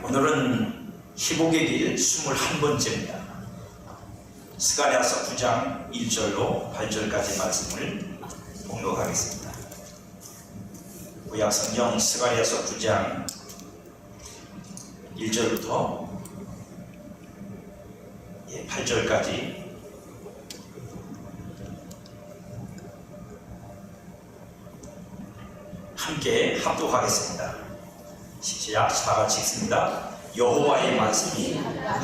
오늘은 희복의 길 21번째입니다. 스가랴서 9장 1절로 8절까지 말씀을 봉독하겠습니다. 구약성경 스가랴서 9장 1절부터 8절까지 함께 합독하겠습니다. 시작. 다같이 읽습니다. 여호와의 말씀이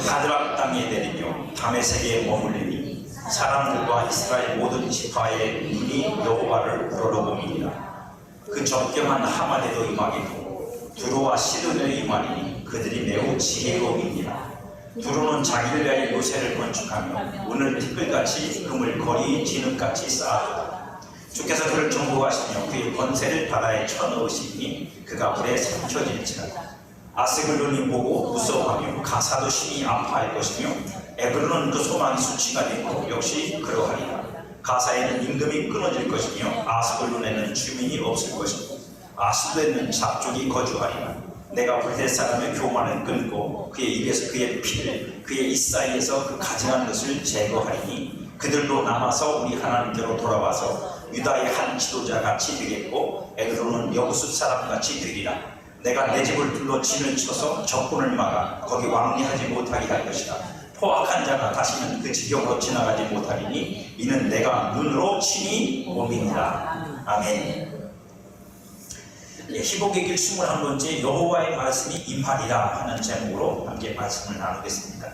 하드락 땅에 내리며 다메섹에 머물리니 사람들과 이스라엘 모든 지파의 눈이 여호와를 우러러봅니다. 그 적경한 하마에도 임하기도 두로와 시돈에 임하리니 그들이 매우 지혜로움이니라. 두로는 자기를 위하여 요새를 건축하며 오늘 티끌같이 금을 거리 진흙같이 쌓아두다. 주께서 그를 정복하시며 그의 권세를 바다에 쳐넣으시니 그가 물에 삼켜질지라. 아스글론이 보고 무서워하며 가사도 심히 아파할 것이며 에글론은 그 소망이 수치가 되고 역시 그러하리라. 가사에는 임금이 끊어질 것이며 아스글론에는 주민이 없을 것이며 아스도에는 잡족이 거주하리라. 내가 블레 사람의 교만을 끊고 그의 입에서 그의 피를 그의 입 사이에서 그 가증한 것을 제거하리니 그들로 남아서 우리 하나님께로 돌아와서 유다의 한 지도자같이 되겠고 에그론은 여부숫 사람같이 되리라. 내가 내 집을 둘러 진을 쳐서 적군을 막아 거기 왕래하지 못하게 할 것이다. 포악한 자가 다시는 그 지경으로 지나가지 못하리니 이는 내가 눈으로 친히 봄이니라. 아멘. 희복의 길 21번째 여호와의 말씀이 임하리라 하는 제목으로 함께 말씀을 나누겠습니다.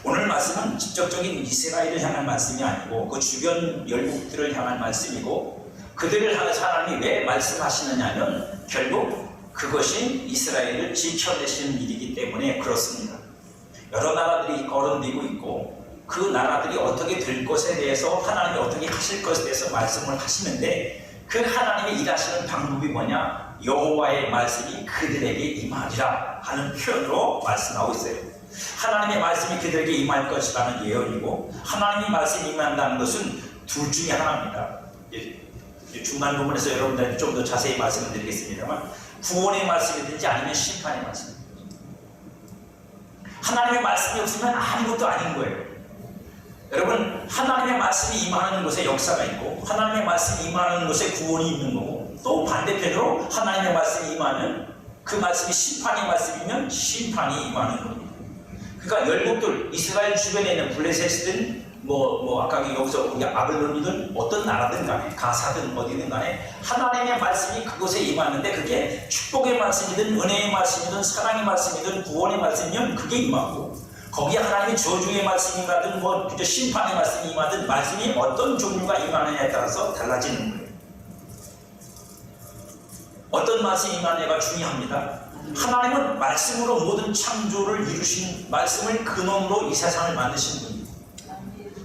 오늘 말씀은 직접적인 이스라엘을 향한 말씀이 아니고 그 주변 열국들을 향한 말씀이고, 그들을 향해서 하나님이 왜 말씀하시느냐면 결국 그것이 이스라엘을 지켜내시는 일이기 때문에 그렇습니다. 여러 나라들이 거론되고 있고 그 나라들이 어떻게 될 것에 대해서 하나님이 어떻게 하실 것에 대해서 말씀을 하시는데, 그 하나님이 일하시는 방법이 뭐냐? 여호와의 말씀이 그들에게 임하리라 하는 표현으로 말씀하고 있어요. 하나님의 말씀이 그들에게 임할 것이라는 예언이고, 하나님이 말씀이 임한다는 것은 둘 중에 하나입니다. 중간 부분에서 여러분들한테 좀 더 자세히 말씀을 드리겠습니다만, 구원의 말씀이든지 아니면 심판의 말씀. 하나님의 말씀이 없으면 아무것도 아닌 거예요. 여러분, 하나님의 말씀이 임하는 곳에 역사가 있고 하나님의 말씀이 임하는 곳에 구원이 있는 거고, 또 반대편으로 하나님의 말씀이 임하면 그 말씀이 심판의 말씀이면 심판이 임하는 겁니다. 그러니까 열국들, 이스라엘 주변에 있는 블레셋이든 아까 여기서 우리 아벨론이든 어떤 나라든 간에 가사든 어디든 간에 하나님의 말씀이 그곳에 임하는데, 그게 축복의 말씀이든 은혜의 말씀이든 사랑의 말씀이든 구원의 말씀이면 그게 임하고, 거기에 하나님의 저주의 말씀이 임하든 심판의 말씀이 임하든 말씀이 어떤 종류가 임하느냐에 따라서 달라지는 거예요. 어떤 말씀이 임하느냐가 중요합니다. 하나님은 말씀으로 모든 창조를 이루신, 말씀을 근원으로 이 세상을 만드신 분입니다.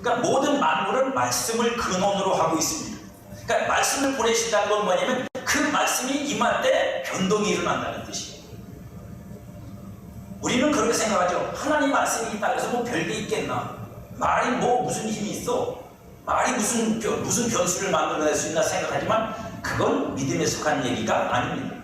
그러니까 모든 만물은 말씀을 근원으로 하고 있습니다. 그러니까 말씀을 보내신다는 건 뭐냐면 그 말씀이 임할 때 변동이 일어난다는 뜻이에요. 우리는 그렇게 생각하죠. 하나님 말씀이 있다 그래서 별게 있겠나? 말이 무슨 힘이 있어? 말이 무슨 변수를 만들어낼 수 있나 생각하지만 그건 믿음에 속한 얘기가 아닙니다.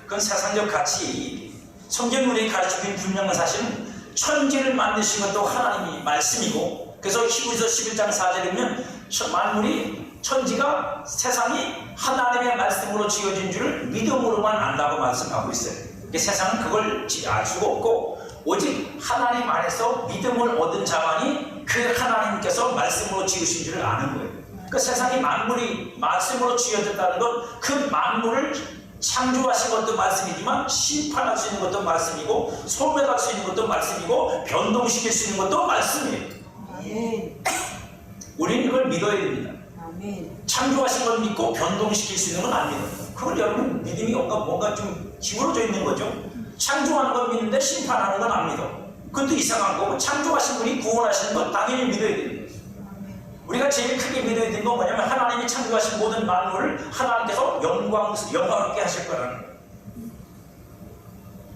그건 세상적 가치. 성경이 우리에게 가르쳐준 분명한 사실은 천지를 만드신 것도 하나님이 말씀이고, 그래서 히브리서 11장 4절에 보면 만물이, 천지가, 세상이 하나님의 말씀으로 지어진 줄을 믿음으로만 안다고 말씀하고 있어요. 세상은 그걸 알 수가 없고 오직 하나님 안에서 믿음을 얻은 자만이 그 하나님께서 말씀으로 지으신 줄을 아는 거예요. 그 세상의 만물이 말씀으로 지어졌다는 건 그 만물을 창조하신 것도 말씀이지만 심판할 수 있는 것도 말씀이고 소멸할 수 있는 것도 말씀이고 변동시킬 수 있는 것도 말씀이에요. 우리는 이걸 믿어야 됩니다. 창조하신 걸 믿고 변동시킬 수 있는 건 안 믿어요. 그걸 여러분 믿음이 뭔가 좀 기울어져 있는 거죠. 창조하는 건 믿는데 심판하는 건 안 믿어. 그것도 이상한 거고, 창조하신 분이 구원하시는 건 당연히 믿어야 됩니다. 우리가 제일 크게 믿어야 되는 건 뭐냐면 하나님이 창조하신 모든 만물을 하나님께서 영광롭게 하실 거라는 거예요.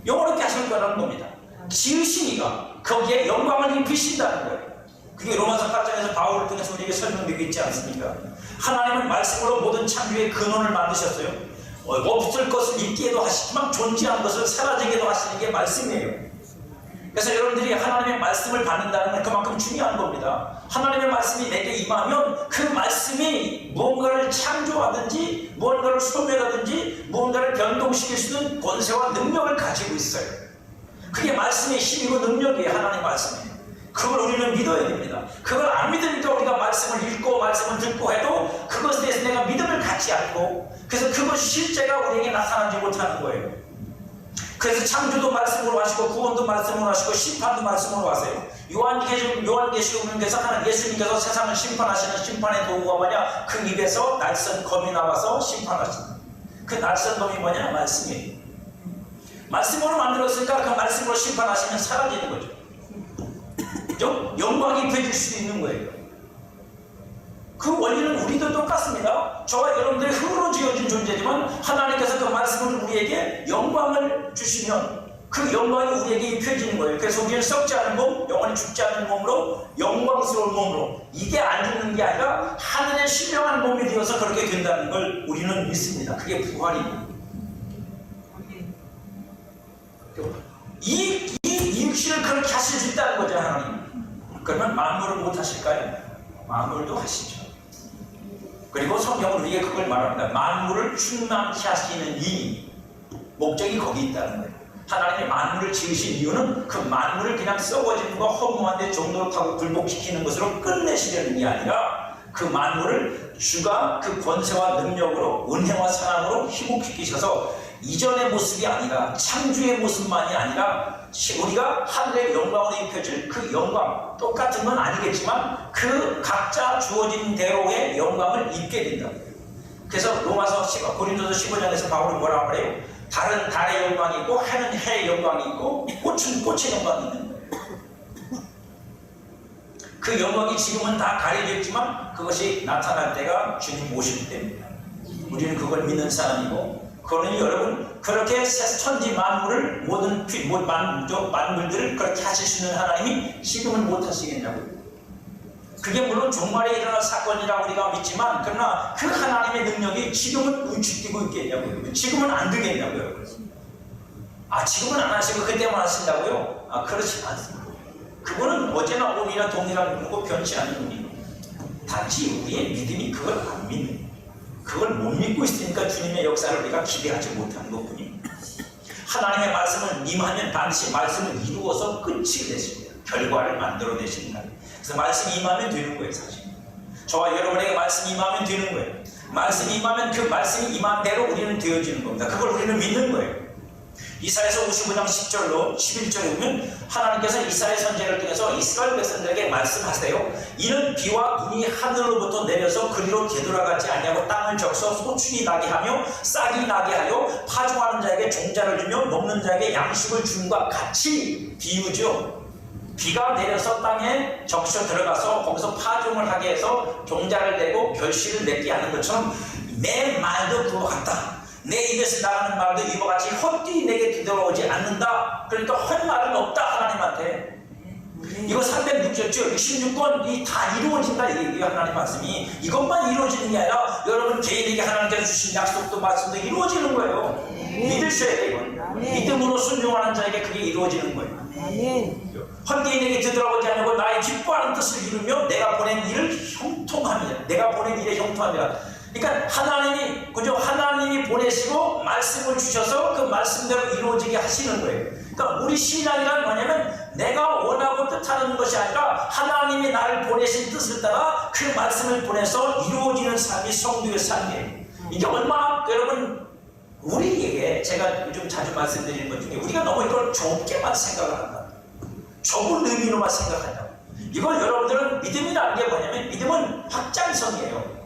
영원롭게 하실 거라는 겁니다. 지으신 이가 거기에 영광을 입히신다는 거예요. 그게 로마서 8장에서 바울을 통해서 우리에게 설명되고 있지 않습니까? 하나님은 말씀으로 모든 창조의 근원을 만드셨어요. 없을 것을 있게도 하시지만 존재한 것을 사라지게도 하시는 게 말씀이에요. 그래서 여러분들이 하나님의 말씀을 받는다는 건 그만큼 중요한 겁니다. 하나님의 말씀이 내게 임하면 그 말씀이 무언가를 창조하든지 무언가를 소멸하든지 무언가를 변동시킬 수 있는 권세와 능력을 가지고 있어요. 그게 말씀의 힘이고 능력이에요. 하나님의 말씀이. 그걸 우리는 믿어야 됩니다. 그걸 안 믿으니까 우리가 말씀을 읽고 말씀을 듣고 해도 그것에 대해서 내가 믿음을 갖지 않고, 그래서 그것이 실제가 우리에게 나타나지 못하는 거예요. 그래서 창조도 말씀으로 하시고 구원도 말씀으로 하시고 심판도 말씀으로 하세요. 요한계시록에서 예수님께서 세상을 심판하시는 심판의 도구가 뭐냐? 그 입에서 날선 검이 나와서 심판하신다. 그 날선 검이 뭐냐? 말씀이에요. 말씀으로 만들었으니까 그 말씀으로 심판하시면 사라지는 거죠. 영광이 입혀질 수 있는 거예요. 그 원리는 우리도 똑같습니다. 저와 여러분들이 흙으로 지어진 존재지만 하나님께서 그 말씀을 우리에게 영광을 주시면 그 영광이 우리에게 입혀지는 거예요. 그래서 우리는 썩지 않은 몸, 영원히 죽지 않는 몸으로, 영광스러운 몸으로, 이게 안 죽는 게 아니라 하늘의 신령한 몸이 되어서 그렇게 된다는 걸 우리는 믿습니다. 그게 부활입니다. 이 육신을 그렇게 하실 수 있다는 거죠, 하나님. 그러면 만물을 못 하실까요? 만물도 하시죠. 그리고 성경은 우리에게 그걸 말합니다. 만물을 충만케 하시는 이 목적이 거기 있다는 거예요. 하나님의 만물을 지으신 이유는 그 만물을 그냥 썩어지는 거 허무한 데 정도로 타고 굴복시키는 것으로 끝내시려는 게 아니라 그 만물을 주가 그 권세와 능력으로 은혜와 사랑으로 희복시키셔서 이전의 모습이 아니라 창조의 모습만이 아니라 우리가 하늘의 영광으로 입혀질 그 영광, 똑같은 건 아니겠지만 그 각자 주어진 대로의 영광을 입게 된다. 그래서 고린도서 15장에서 바울은 뭐라고 그래요? 달은 달의 영광이 있고 해는 해의 영광이 있고 꽃은 꽃의 영광이 있는 거예요. 그 영광이 지금은 다 가려져 있지만 그것이 나타날 때가 주님 오실 때입니다. 우리는 그걸 믿는 사람이고, 그러니 여러분, 그렇게 천지 만물을 모든 만물들을 그렇게 하실 수 있는 하나님이 지금은 못 하시겠냐고요. 그게 물론 종말에 일어날 사건이라고 우리가 믿지만, 그러나 그 하나님의 능력이 지금은 위축되고 있겠냐고요. 지금은 안 되겠냐고요. 지금은 안 하시고 그때만 하신다고요? 그렇지 않습니다. 그거는 어제나 오늘이나 동일한 분이고 변치 않는 분이에요. 단지 우리의 믿음이 그걸 안 믿는 거예요. 그걸 못 믿고 있으니까 주님의 역사를 우리가 기대하지 못하는 것뿐입니다. 하나님의 말씀을 임하면 반드시 말씀을 이루어서 끝이 되십니다. 결과를 만들어내십니다. 그래서 말씀이 임하면 되는 거예요. 사실 저와 여러분에게 말씀이 임하면 되는 거예요. 말씀이 임하면 그 말씀이 임한 대로 우리는 되어지는 겁니다. 그걸 우리는 믿는 거예요. 이사야서 55장 10절로 11절에 보면 하나님께서 이사야 선지자를 통해서 이스라엘 백성들에게 말씀하세요. 이는 비와 눈이 하늘로부터 내려서 그리로 되돌아가지 아니하고 땅을 적셔 소출이 나게 하며 싹이 나게 하여 파종하는 자에게 종자를 주며 먹는 자에게 양식을 줌과 같이 비유죠. 비가 내려서 땅에 적셔 들어가서 거기서 파종을 하게 해서 종자를 내고 결실을 맺게 하는 것처럼 내 말도 그와 같다. 내 입에서 나가는 말도 이와 같이 헛되이 내게 되돌아오지 않는다. 그러니까 헛말은 없다, 하나님한테. 이거 306절, 66권 다 이루어진다, 이게 하나님 말씀이. 이것만 이루어지는 게 아니라 여러분 개인에게 하나님께서 주신 약속도 말씀도 이루어지는 거예요. 믿으셔야 돼요. 이건. 믿음으로 순종하는 자에게 그게 이루어지는 거예요. 헛개인에게 되돌아오지 않고 나의 기뻐하는 뜻을 이루며 내가 보낸 일을 형통하며, 내가 보낸 일에 형통하며. 그러니까 하나님이 보내시고 말씀을 주셔서 그 말씀대로 이루어지게 하시는 거예요. 그러니까 우리 신앙이란 뭐냐면 내가 원하고 뜻하는 것이 아니라 하나님이 나를 보내신 뜻을 따라 그 말씀을 보내서 이루어지는 삶이 성도의 삶이에요. 이게 얼마나 여러분, 우리에게 제가 요즘 자주 말씀드리는 것 중에 우리가 너무 이걸 좁게만 생각을 한다. 좁은 의미로만 생각한다. 이걸 여러분들은 믿음이라는 게 뭐냐면 믿음은 확장성이에요.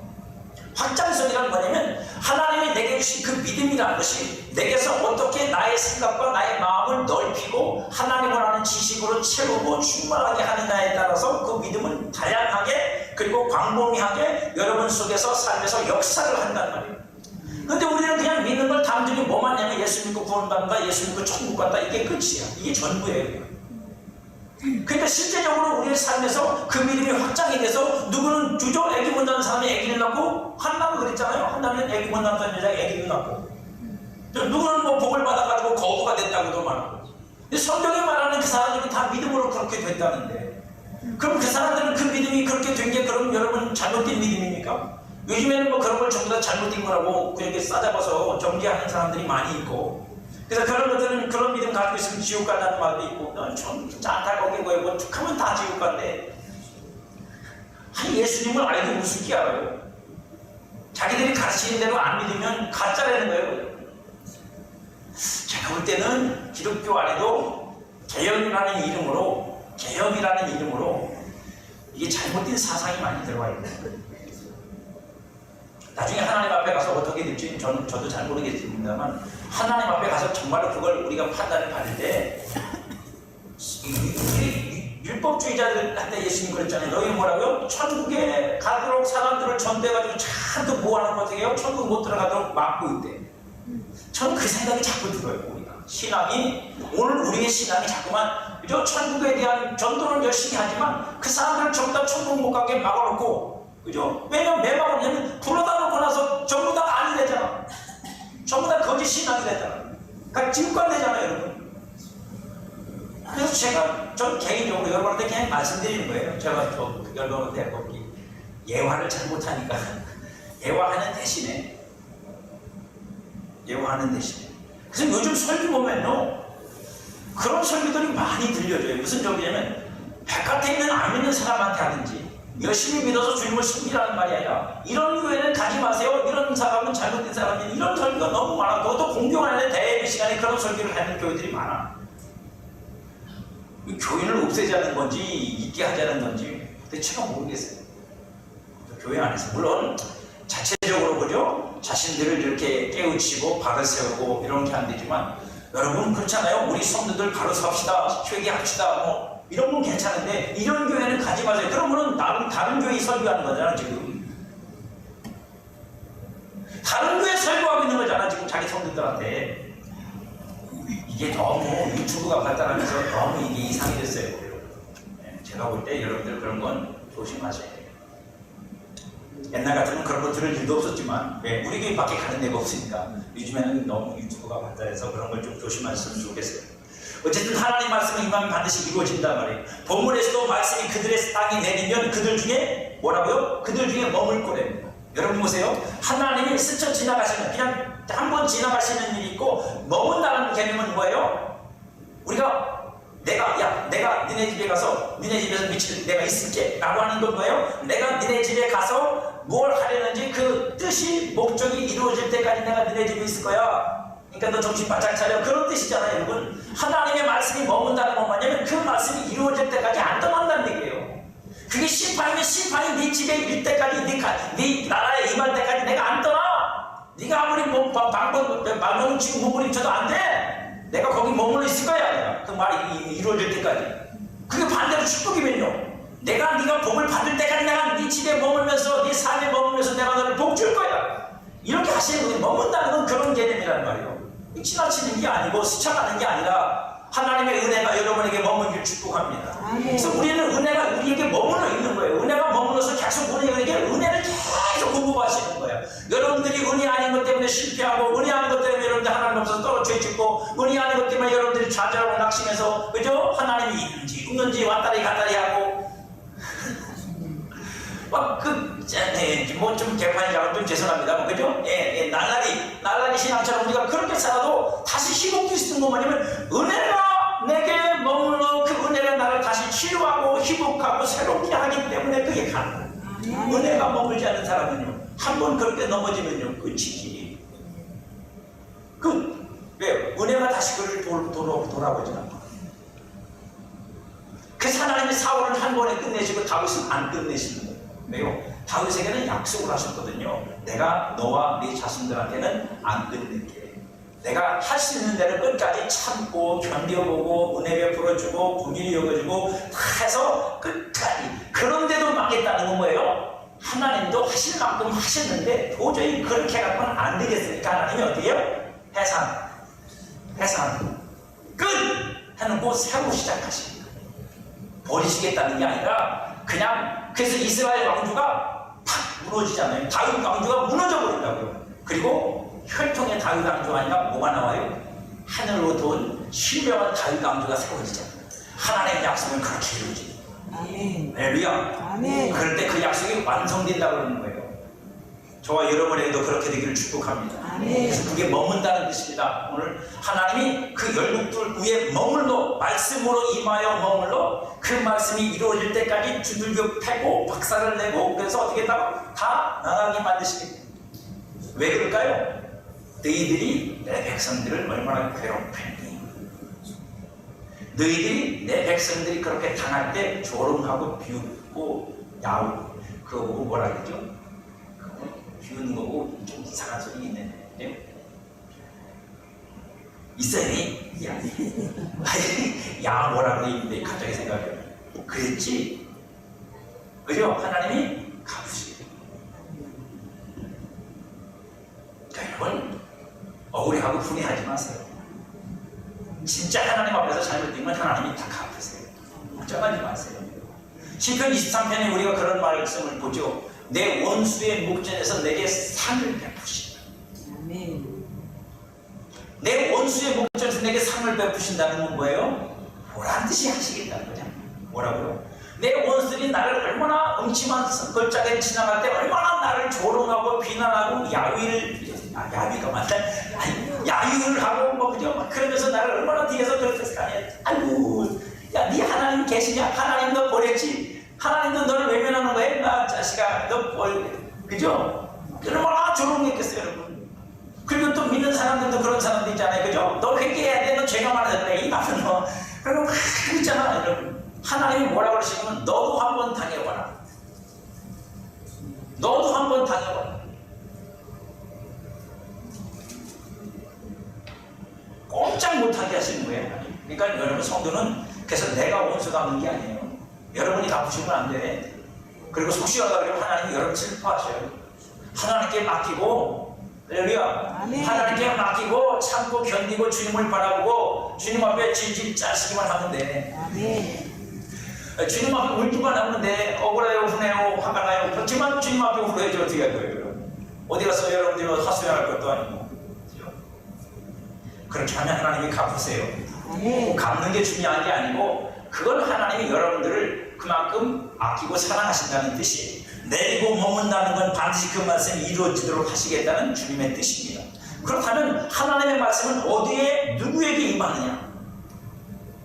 확장성이란 뭐냐면 하나님이 내게 주신 그 믿음이라는 것이 내게서 어떻게 나의 생각과 나의 마음을 넓히고 하나님을 아는 지식으로 채우고 충만하게 하느냐에 따라서 그 믿음은 다양하게 그리고 광범위하게 여러분 속에서 삶에서 역사를 한단 말이에요. 근데 우리는 그냥 믿는 걸 단순히 뭐만 하냐면 예수 믿고 구원받는다, 예수 믿고 천국 간다, 이게 끝이야. 이게 전부예요. 그러니까 실제적으로 우리의 삶에서 그 믿음이 확장이 돼서 누구는 주저 애기 못 낳는 사람이 애기를 낳고, 한나는 그랬잖아요. 한나는 애기 못 낳는 여자가 애기를 낳고, 누구는 뭐 복을 받아가지고 거부가 됐다고도 말하고. 근데 성경이 말하는 그 사람들은 다 믿음으로 그렇게 됐다는데, 그럼 그 사람들은 그 믿음이 그렇게 된 게 그럼 여러분 잘못된 믿음입니까? 요즘에는 뭐 그런 걸 전부 다 잘못된 거라고 그렇게 싸잡아서 정죄하는 사람들이 많이 있고, 그래서 그런 것들은 그런 믿음 가지고 있으면 지옥 간다는 말도 있고, 전 진짜 안타깝게 보이고 툭하면 다 지옥 간대. 아니 예수님을 알고 무슨 게 알아요? 자기들이 가르치는 대로 안 믿으면 가짜라는 거예요. 제가 볼 때는 기독교 안에도 개혁이라는 이름으로 이게 잘못된 사상이 많이 들어와 있는. 나중에 하나님 앞에 가서 어떻게 될지 저도 잘 모르겠습니다만, 하나님 앞에 가서 정말로 그걸 우리가 판단을 받을 때, 율법주의자들한테 예수님 그랬잖아요. 너희 뭐라고요? 천국에 가도록 사람들을 전대해가지고 잔뜩 모아놓은 거 어떻게 해요? 천국 못 들어가도록 막고 있대. 저는 그 생각이 자꾸 들어요. 우리가 신앙이, 오늘 우리의 신앙이 자꾸만 그죠? 천국에 대한 전도는 열심히 하지만 그 사람들을 전부 다 천국 못 가게 막아놓고, 그죠? 왜냐면 왜 막아놓냐면 불러다 놓고 나서 전부 다 아니 되잖아. 전부 다 거짓 신앙이 되잖아. 그러니까 지옥간 되잖아요, 여러분. 그래서 전 개인적으로 여러분한테 그냥 말씀드리는 거예요. 제가 여러분한테 예화를 잘 못하니까 예화하는 대신에. 그래서 요즘 설교 보면요, 그런 설교들이 많이 들려줘요. 무슨 적이냐면, 바깥에 있는 안 믿는 사람한테 하든지, 열심히 믿어서 주님을 섬기라는 말이 아니라, 이런 교회는 가지 마세요, 이런 사람은 잘못된 사람이, 이런 설교가 너무 많아. 그것도 공경하는 대예배 시간에 그런 설교를 하는 교회들이 많아. 교인을 없애자는 건지 있게 하자는 건지 대체가 모르겠어요. 교회 안에서 물론 자체적으로 그죠? 자신들을 이렇게 깨우치고 바로 세우고 이런 게 안 되지만, 여러분 그렇잖아요. 우리 성도들 바로 섭시다, 회개합시다, 뭐 이런 건 괜찮은데 이런 교회는 가지 마세요. 그러면은 다른 교회 설교하는 거잖아. 지금 다른 교회 설교하고 있는 거잖아, 지금 자기 성도들한테. 이게 너무 유튜브가 발달하면서 너무 이게 이상이 됐어요. 제가 볼 때 여러분들 그런 건 조심하셔야 돼요. 옛날 같으면 그런 거 들을 일도 없었지만, 우리 교회밖에 가는 데가 없으니까 요즘에는 너무 유튜브가 발달해서 그런 걸 좀 조심하셨으면 좋겠어요. 어쨌든 하나님 말씀은 임하면 반드시 이루어진단 말이에요. 본문에서도 말씀이 그들의 땅에 내리면 그들 중에 뭐라고요? 그들 중에 머물 거래요. 여러분 보세요. 하나님이 스쳐 지나가시는, 그냥 한번 지나가시는 일이 있고, 머문다는 개념은 뭐예요? 우리가 내가 니네 집에 가서 니네 집에서 며칠 내가 있을게 라고 하는 건 뭐예요? 내가 니네 집에 가서 뭘 하려는지 그 뜻이 목적이 이루어질 때까지 내가 니네 집에 있을 거야. 그러니까 너 정신 바짝 차려, 그런 뜻이잖아요, 여러분. 하나님의 말씀이 머문다는 건 뭐냐면 그 말씀이 이루어질 때까지 안 떠난다는 얘기예요. 그게 심판이면 심판이 네 집에 일 때까지, 네 나라에 임할 때까지 내가 안 떠나. 네가 아무리 말문을 치고 몸부림쳐도 안 돼. 내가 거기 머물러 있을 거야. 내가 그 말이 이루어질 때까지. 그게 반대로 축복이면요, 네가 복을 받을 때까지 내가 네 집에 머물면서, 네 삶에 머물면서 내가 너를 복 줄 거야. 이렇게 하시는 거예요. 머문다는 건 그런 개념이란 말이에요. 지나치는 게 아니고 스쳐가는 게 아니라 하나님의 은혜가 여러분에게 머물길 축복합니다. 그래서 우리는 은혜가 우리에게 머물러 있는 거예요. 은혜가 머물러서 계속 우리에게 은혜를 계속 공급하시는 거예요. 여러분들이 은혜 아닌 것 때문에 실패하고, 은혜 아닌 것 때문에 여러분들 하나님 없어서 떨어져 있고, 은혜 아닌 것 때문에 여러분들이 좌절하고 낙심해서, 그죠? 하나님이 있는지 없는지 왔다리 갔다리 하고 뭐 좀 개판이 작은 좀 죄송합니다. 그죠? 날라리 신앙처럼 우리가 그렇게 살아도 다시 희복될 수 있는 건 뭐냐면, 은혜가 내게 머물러 그 은혜가 나를 다시 치유하고 희복하고 새롭게 하기 때문에 그게 가능해요. 은혜가 머물지 않는 사람은요, 한 번 그렇게 넘어지면요, 끝이지. 왜요? 은혜가 다시 그를 돌아보지 않고. 그래서 하나님이 사울을 한 번에 끝내시고 다윗은 안 끝내시는 거예요. 왜요? 다윗에게는 약속을 하셨거든요. 내가 너와 네 자손들한테는 안 끝낼게. 내가 할 수 있는 대로 끝까지 참고 견뎌보고 은혜 베풀어주고 긍휼히 여겨주고 다 해서 끝까지. 그런데도 망했다는 건 뭐예요? 하나님도 하실 만큼 하셨는데 도저히 그렇게 해갖고는 안 되겠으니까 하나님이 어떻게 해요? 해산 끝! 해놓고 새로 시작하십니다. 버리시겠다는 게 아니라 그냥, 그래서 이스라엘 왕조가 팍 무너지잖아요. 다윗 왕조가 무너져 버린다고요. 그리고 혈통의 다윗 왕조가 아니라 뭐가 나와요? 하늘로부터 온 신령한 다윗 왕조가 세워지잖아요. 하나님의 약속은 그렇게 이루어집니다. 아멘. 할렐루야. 아멘. 그럴 때 그 약속이 완성된다고 그러는 거예요. 저와 여러분에게도 그렇게 되기를 축복합니다. 아멘. 그래서 그게 머문다는 뜻입니다. 오늘 하나님이 그 열국들 위에 머물러 말씀으로 임하여 머물러 그 말씀이 이루어질 때까지 두들겨 패고 박살을 내고 그래서 어떻게 다 나가게 만드시겠다. 왜 그럴까요? 너희들이 내 백성들을 얼마나 괴롭혔니? 너희들이 내 백성들이 그렇게 당할 때 조롱하고 비웃고 야우고 그거 보고 뭐라 그러죠? 비웃는 거고 좀 이상한 소리 있는데 있어요? 야 뭐라고 있는데 갑자기 생각해요. 그랬지? 그죠? 하나님이 갚으시게. 여러분 억울해하고 분해하지 마세요. 진짜 하나님 앞에서 잘못된 건 하나님이 다 갚으세요. 걱정하지 마세요. 시편 23편에 우리가 그런 말씀을 보죠. 내 원수의 목전에서 내게 상을 베푸신다. 아멘. 내 원수의 목전에서 내게 상을 베푸신다는 건 뭐예요? 보란 듯이 하시겠다는 거죠. 뭐라고요? 내 원수들이 나를 얼마나 음침한 걸작에 지나갈 때 얼마나 나를 조롱하고 비난하고 야위가 맞다. 야유를 하고 뭐 그죠? 막 그러면서 나를 얼마나 뒤에서 그랬을 거 아니야. 아이고, 야, 네 하나님 계시냐? 하나님 너 버렸지? 하나님도 너를 외면하는 거야? 나 자식아, 너 그죠? 얼마나 조롱했겠어요, 여러분. 그리고 또 믿는 사람들도 그런 사람도 있잖아요, 그죠? 너 회개해야 돼, 너 죄가 많아서 그래, 이 나쁜 너. 그리고 막 그러잖아, 여러분. 하나님이 뭐라고 그러시냐면 너도 한번 당해봐라. 너도 한번 당해봐라. 꼼짝 못하게 하시는 거예요. 그러니까 여러분 성도는 그래서 내가 원수 갚는 게 아니에요. 여러분이 갚으시면 안 돼. 그리고 속시원하다 그러면 하나님이 여러분 슬퍼하셔요. 하나님께 맡기고, 할렐루야. 하나님께 맡기고 참고 견디고 주님을 바라보고 주님 앞에 질질 짜시기만 하면 돼. 아멘. 주님 앞에 울기만 하면 돼. 억울해요, 분해요, 화가 나요. 그렇지만 주님 앞에 울어야지 어떻게 할 거예요? 어디 가서 여러분들이 하소연할 것도 아니고. 그렇게 하면 하나님이 갚으세요. 갚는 게 중요한 게 아니고 그건 하나님이 여러분들을 그만큼 아끼고 사랑하신다는 뜻이에요. 내리고 머문다는 건 반드시 그 말씀이 이루어지도록 하시겠다는 주님의 뜻입니다. 그렇다면 하나님의 말씀은 어디에 누구에게 임하느냐?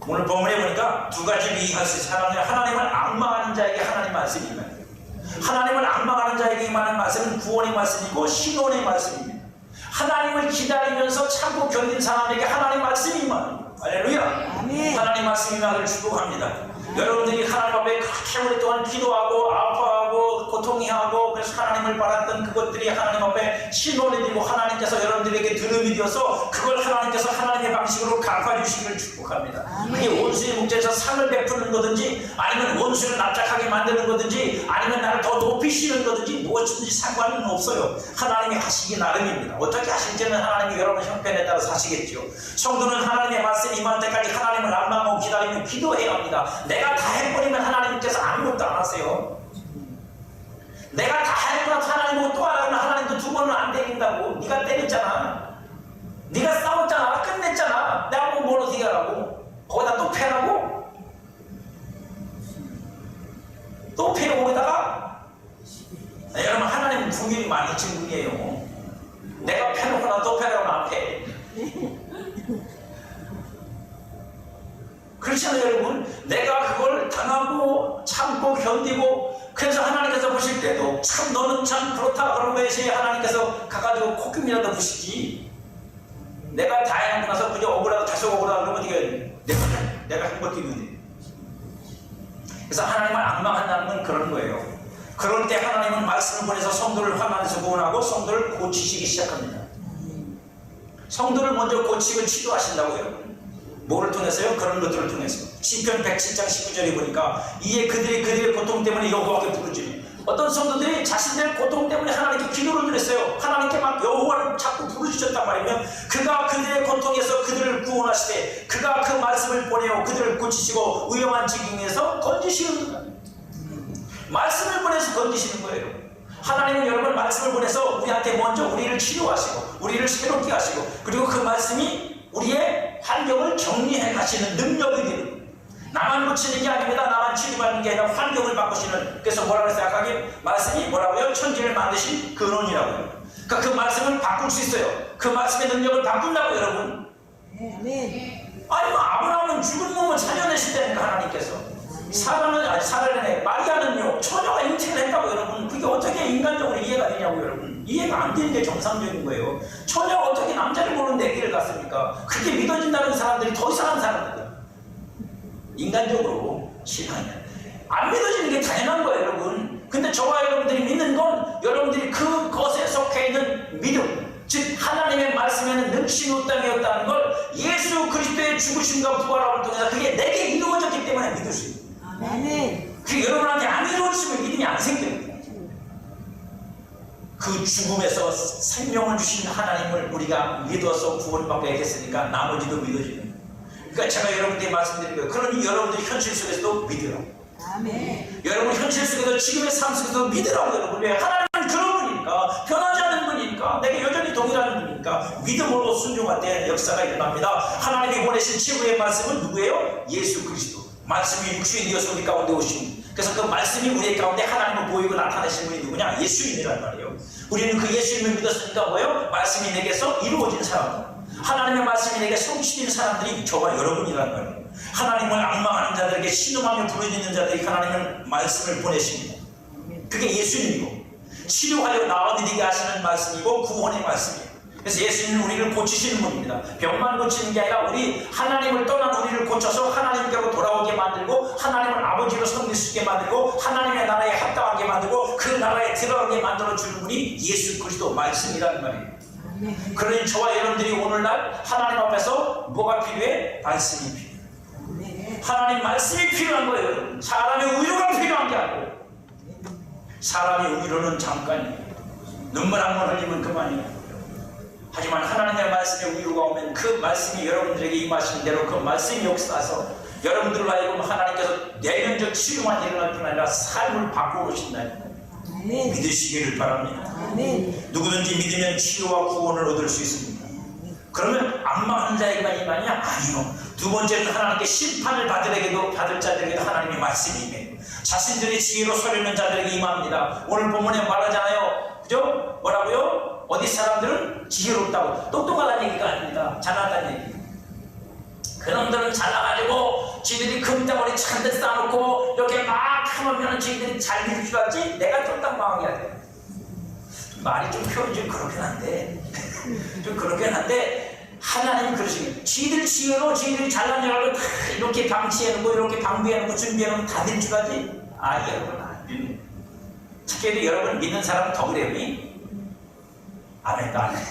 오늘 본문에 보니까 두 가지를 이해할 수 있어요. 하나님을 앙망하는 자에게 하나님 말씀이 임해요. 하나님을 앙망하는 자에게 임하는 말씀은 구원의 말씀이고 신원의 말씀입니다. 하나님을 기다리면서 참고 견딘 사람에게 하나님 말씀이 임합니다. 할렐루야. 아멘. 하나님 말씀이 임하기를 축복합니다. 여러분들이 하나님 앞에 그렇게 오랫동안 기도하고 아파하고 고통해하고 그래서 하나님을 바랐던 그것들이 하나님 앞에 신원이 되고 하나님께서 여러분들에게 들음이 되어서 그걸 하나님께서 하나님의 방식으로 갚아주시기를 축복합니다. 그게 원수의 목전에서 상을 베푸는 거든지 아니면 원수를 납작하게 만드는 거든지 아니면 나를 더 높이시는 거든지 무엇이든지 상관은 없어요. 하나님이 하시기 나름입니다. 어떻게 하실지는 하나님이 여러분 형편에 따라서 하시겠죠. 성도는 하나님의 말씀이 임할 때까지 하나님을 앙망하고 기다리며 기도해야 합니다. 내가 다 해버리면 하나님께서 아무것도 안 하세요. 내가 다 해버리면 하나님 보고 또 하라면 하나님도 두 번은 안 때린다고. 네가 때렸잖아. 네가 싸웠잖아. 끝냈잖아. 내가 보고 뭘 어떻게 하라고. 거기다 또 패라고. 또 패고 거기다가 여러분 하나님은 분명히 많이 친구이에요. 내가 패놓거나 또 패라고 안 패. 그렇잖아요, 여러분. 내가 그걸 당하고 참고 견디고 그래서 하나님께서 보실 때도 참 너는 참 그렇다 그러고 해서 하나님께서 가가지고 콧김이라도 부시지. 내가 다 해놓고 나서 그저 억울하고 다시 억울하고 그러면 이게 내가 한 것도 있는데. 그래서 하나님을 앙망한다는 건 그런 거예요. 그럴 때 하나님은 말씀을 보내서 성도를 환난에서 구원하고 성도를 고치시기 시작합니다. 성도를 먼저 고치고 치료하신다고 여러분. 뭐를 통해서요? 그런 것들을 통해서. 시편 107장 19절에 보니까 이에 그들의 고통 때문에 여호와께 부르짖으며 어떤 성도들이 자신들의 고통 때문에 하나님께 기도를 드렸어요. 하나님께 막 여호와를 자꾸 부르짖었단 말이면 그가 그들의 고통에서 그들을 구원하시되 그가 그 말씀을 보내어 그들을 고치시고 위험한 지경에서 건지시는 거예요. 말씀을 보내서 건지시는 거예요. 하나님은 여러분 말씀을 보내서 우리한테 먼저 우리를 치료하시고 우리를 새롭게 하시고 그리고 그 말씀이 우리의 환경을 정리해 가시는 능력이 되는 거예요. 나만 고치는 게 아닙니다. 나만 치료받는 게 아니라 환경을 바꾸시는. 그래서 뭐라고 생각하기? 말씀이 뭐라고요? 천지를 만드신 근원이라고요. 그러니까 그 말씀을 바꿀 수 있어요. 그 말씀의 능력을 바꾼다고 여러분. 아멘. 아니 뭐 아브라함은 죽은 몸을 살려내신다니까 하나님께서. 사라는 마리아는요 처녀가 잉태를 했다고 여러분. 그게 어떻게 인간적으로 이해가 되냐고 여러분. 이해가 안 되는 게 정상적인 거예요. 처녀가 어떻게 남자를 모르는 아기를 갖습니까? 그렇게 믿어진다는 사람들이 더 이상한 사람들이야. 인간적으로 신앙이 안 믿어지는 게 당연한 거예요 여러분. 근데 저와 여러분들이 믿는 건 여러분들이 그것에 속해 있는 믿음, 즉 하나님의 말씀에는 능치 못함이었다는 걸 예수 그리스도의 죽으심과 부활함을 통해서 그게 내게 이루어졌기 때문에 믿을 수 있어요. 아멘. 그게 여러분한테 안 이루어지면 믿음이 안 생겨요. 그 죽음에서 생명을 주신 하나님을 우리가 믿어서 구원받게 했으니까 나머지도 믿어지는 거예요. 그러니까 제가 여러분들께 말씀드린 거예요. 그러니 여러분들이 현실 속에서도 믿으라고. 아멘. 여러분 현실 속에서 지금의 삶 속에서도 믿으라고 여러분. 왜? 하나님은 그런 분이니까, 변하지 않는 분이니까, 내게 여전히 동일한 분이니까 믿음으로 순종할 때 역사가 일어납니다. 하나님이 보내신 최후의 말씀은 누구예요? 예수 그리스도. 말씀이 육신이 되어서 우리 가운데 오신. 그래서 그 말씀이 우리 가운데 하나님을 보이고 나타내신 분이 누구냐? 예수님이란 말이에요. 우리는 그 예수님을 믿었으니까 뭐예요? 말씀이 내게서 이루어진 사람들. 하나님의 말씀이 내게 성취된 사람들이 저와 여러분이란 말이에요. 하나님을 악망하는 자들에게 신음하며 부르짖는 자들이 하나님의 말씀을 보내십니다. 그게 예수님이고 치료하여 나아드리게 하시는 말씀이고 구원의 말씀이에요. 그래서 예수님은 우리를 고치시는 분입니다. 병만 고치는 게 아니라 우리 하나님을 떠난 우리를 고쳐서 하나님께로 돌아오게 만들고 하나님을 아버지로 섬길 수 있게 만들고 하나님의 나라에 합당하게 만들고 그 나라에 들어가게 만들어주는 분이 예수 그리스도 말씀이라는 말이에요. 그러니 저와 여러분들이 오늘날 하나님 앞에서 뭐가 필요해? 말씀이 필요해. 하나님 말씀이 필요한 거예요. 사람의 위로가 필요한 게 아니고 사람의 위로는 잠깐이에요. 눈물 한 번 흘리면 그만이에요. 하지만 하나님의 말씀에 위로가 오면 그 말씀이 여러분들에게 임하신 대로 그 말씀이 역사해서 여러분들로 하여금 하나님께서 내면적 치료만 일어날 뿐 아니라 삶을 바꿔놓으신다니까. 믿으시기를 바랍니다. 아멘. 누구든지 믿으면 치료와 구원을 얻을 수 있습니다. 그러면 악망하는 자에게만 임하냐? 아니요. 두 번째는 하나님께 심판을 받을 자들에게도 하나님의 말씀이 임해요. 자신들의 지혜로 서리는 자들에게 임합니다. 오늘 본문에 말하잖아요. 그죠? 뭐라고요? 어디 사람들은 지혜롭다고. 똑똑하다는 얘기가 아닙니다. 잘났다는 얘기. 그놈들은 잘나가지고 지들이 금덩어리 잔뜩 쌓아놓고 이렇게 막 하면 지들이 잘 믿을 줄 알지? 내가 쫄딱망하게 해야 돼. 말이 좀 표현이 좀 그렇긴 한데 좀 그렇긴 한데 하나님은 그러시겠죠. 지들 지혜로 지들이 잘난 줄 알고 다 이렇게 방치해놓고 이렇게 방비해놓고 준비해놓으면 다 될 줄 알지? 아 여러분 안 믿는 특별히 여러분 믿는 사람은 더 그래요. 아멘도 안 해.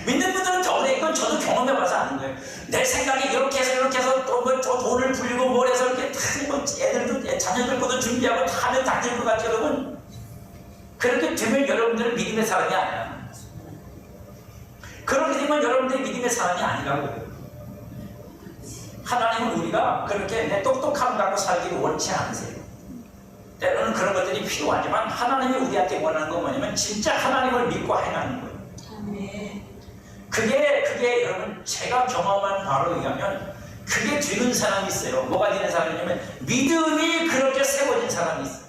믿는 분들은 더 그래. 이건 저도 경험해봐서 아는 거예요. 내 생각이 이렇게 해서 또 뭐 돈을 불리고 뭘 해서 이렇게 다 뭐 애들도 자녀들 것도 준비하고 다 하면 다 될 것 같죠 여러분? 그렇게 되면 여러분들은 믿음의 사람이 아니야. 그렇게 되면 여러분들이 믿음의 사람이 아니라고요. 하나님은 우리가 그렇게 내 똑똑함 갖고 살기를 원치 않으세요. 때로는 그런 것들이 필요하지만 하나님이 우리한테 원하는 건 뭐냐면 진짜 하나님을 믿고 행하는 거예요. 그게 여러분 제가 경험한 바로 의하면 그게 되는 사람이 있어요. 뭐가 되는 사람이냐면 믿음이 그렇게 세워진 사람이 있어요.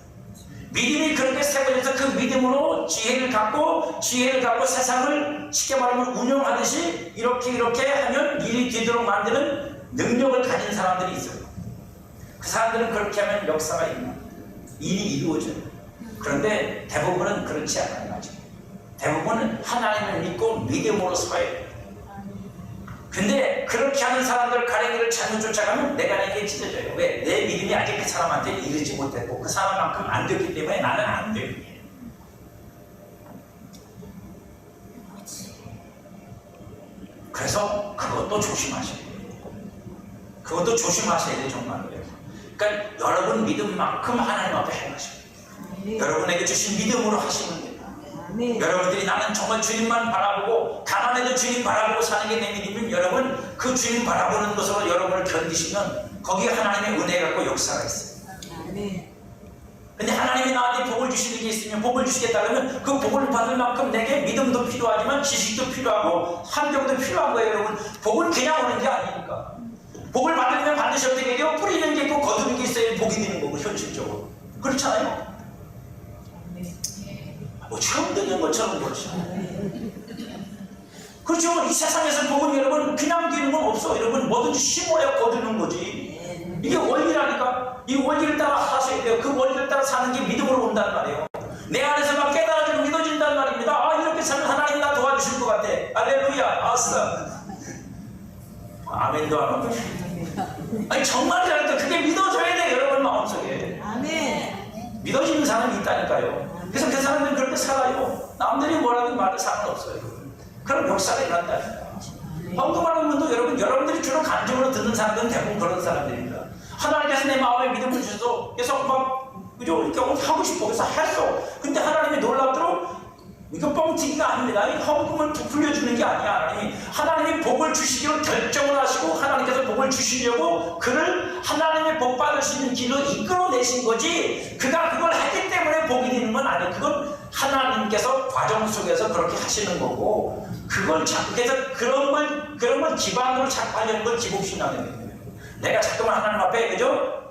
믿음이 그렇게 세워져서 그 믿음으로 지혜를 갖고 세상을 쉽게 말하면 운영하듯이 이렇게 하면 일이 되도록 만드는 능력을 가진 사람들이 있어요. 그 사람들은 그렇게 하면 역사가 있나 일이 이루어져요. 그런데 대부분은 그렇지 않아요. 아직. 대부분은 하나님을 믿고 믿음으로 서야 돼요. 근데 그렇게 하는 사람들 가랭이를 잘못 쫓아가면 내가 내게 찢어져요. 왜? 내 믿음이 아직 그 사람한테 이르지 못했고 그 사람만큼 안 됐기 때문에 나는 안 돼요. 그래서 그것도 조심하셔야 돼요. 그것도 조심하셔야 돼요. 정말로요. 그러니까 여러분 믿음만큼 하나님 앞에 행하셔야 돼요. 여러분에게 주신 믿음으로 하시면 돼요. 여러분들이 나는 정말 주님만 바라보고 가난해도 주님 바라보고 사는 게 내 믿음이면 여러분 그 주님 바라보는 것으로 여러분을 견디시면 거기에 하나님의 은혜 갖고 역사가 있어요. 근데 하나님이 나한테 복을 주시는 게 있으면 복을 주시겠다 그러면 그 복을 받을 만큼 내게 믿음도 필요하지만 지식도 필요하고 환경도 필요한 거예요. 여러분 복은 그냥 오는 게 아니니까 복을 받으려면 반드시 어떻게 돼요? 뿌리는 게 있고 거두는 게 있어야 복이 되는 거고, 현실적으로. 그렇잖아요? 뭐 처음 듣는 것처럼 그렇죠. 그렇죠. 이 세상에서 복은 여러분 그냥 되는 건 없어. 여러분 뭐든지 심어야 거두는 거지. 이게 원리라니까. 이 원리를 따라 하셔야 돼요. 그 원리를 따라 사는 게 믿음으로 온단 말이에요. 내 안에서 막 깨달아지고 믿어진단 말입니다. 아, 이렇게 살면 하나님 나 도와주실 것 같아. 할렐루야. 아싸. 아멘도 안 하고. 아니 정말이라니까. 그게 믿어져야 돼, 여러분 마음속에. 아멘. 믿어지는 사람이 있다니까요. 그래서 그 사람들은 그렇게 살아요. 남들이 뭐라든 말도 상관없어요. 그런 역사가 일어난다니까. 헌금하는 분도 여러분들이 주로 감정으로 듣는 사람들은 대부분 그런 사람들입니다. 하나님께서 내 마음에 믿음을 주셔서 그래서 막 그죠? 이렇게 하고 싶어. 그래서 했어. 근데 하나님이 놀랍도록 이거 뻥튀기가 아닙니다. 이 헌금을 부풀려주는 게 아니야. 하나님이 복을 주시기로 결정을 하시고 하나님께서 복을 주시려고 그를 하나님의 복 받을 수 있는 길로 이끌어내신 거지, 그가 그걸 했기 때문에 복이 되는 건 아니에요. 그건 하나님께서 과정 속에서 그렇게 하시는 거고, 그걸 그래서 그런 걸 기반으로 자꾸 하려는 걸 기복신앙이에요. 내가 자꾸만 하나님 앞에 그죠?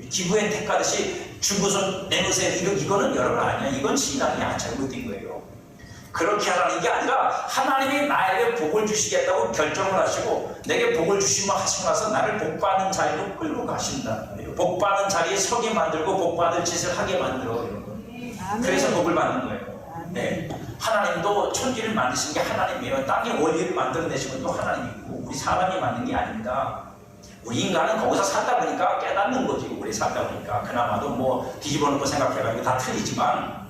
기부에 택하듯이 주고서 내놓으세요. 이거는 여러분 아니야. 이건 신앙이 잘못된 거예요. 그렇게 하라는 게 아니라 하나님이 나에게 복을 주시겠다고 결정을 하시고 내게 복을 주시면 하시고 나서 나를 복받는 자리로 끌고 가신다. 복받는 자리에 서게 만들고 복받을 짓을 하게 만들어요. 그래서 복을 받는 거예요. 네. 하나님도 천지를 만드신 게 하나님이에요. 땅의 원리를 만들어내신 것도 하나님이고 우리 사람이 만든 게 아닙니다. 우리 인간은 거기서 살다 보니까 깨닫는 거지. 우리 살다 보니까 그나마도 뭐 뒤집어 놓고 생각해가지고 다 틀리지만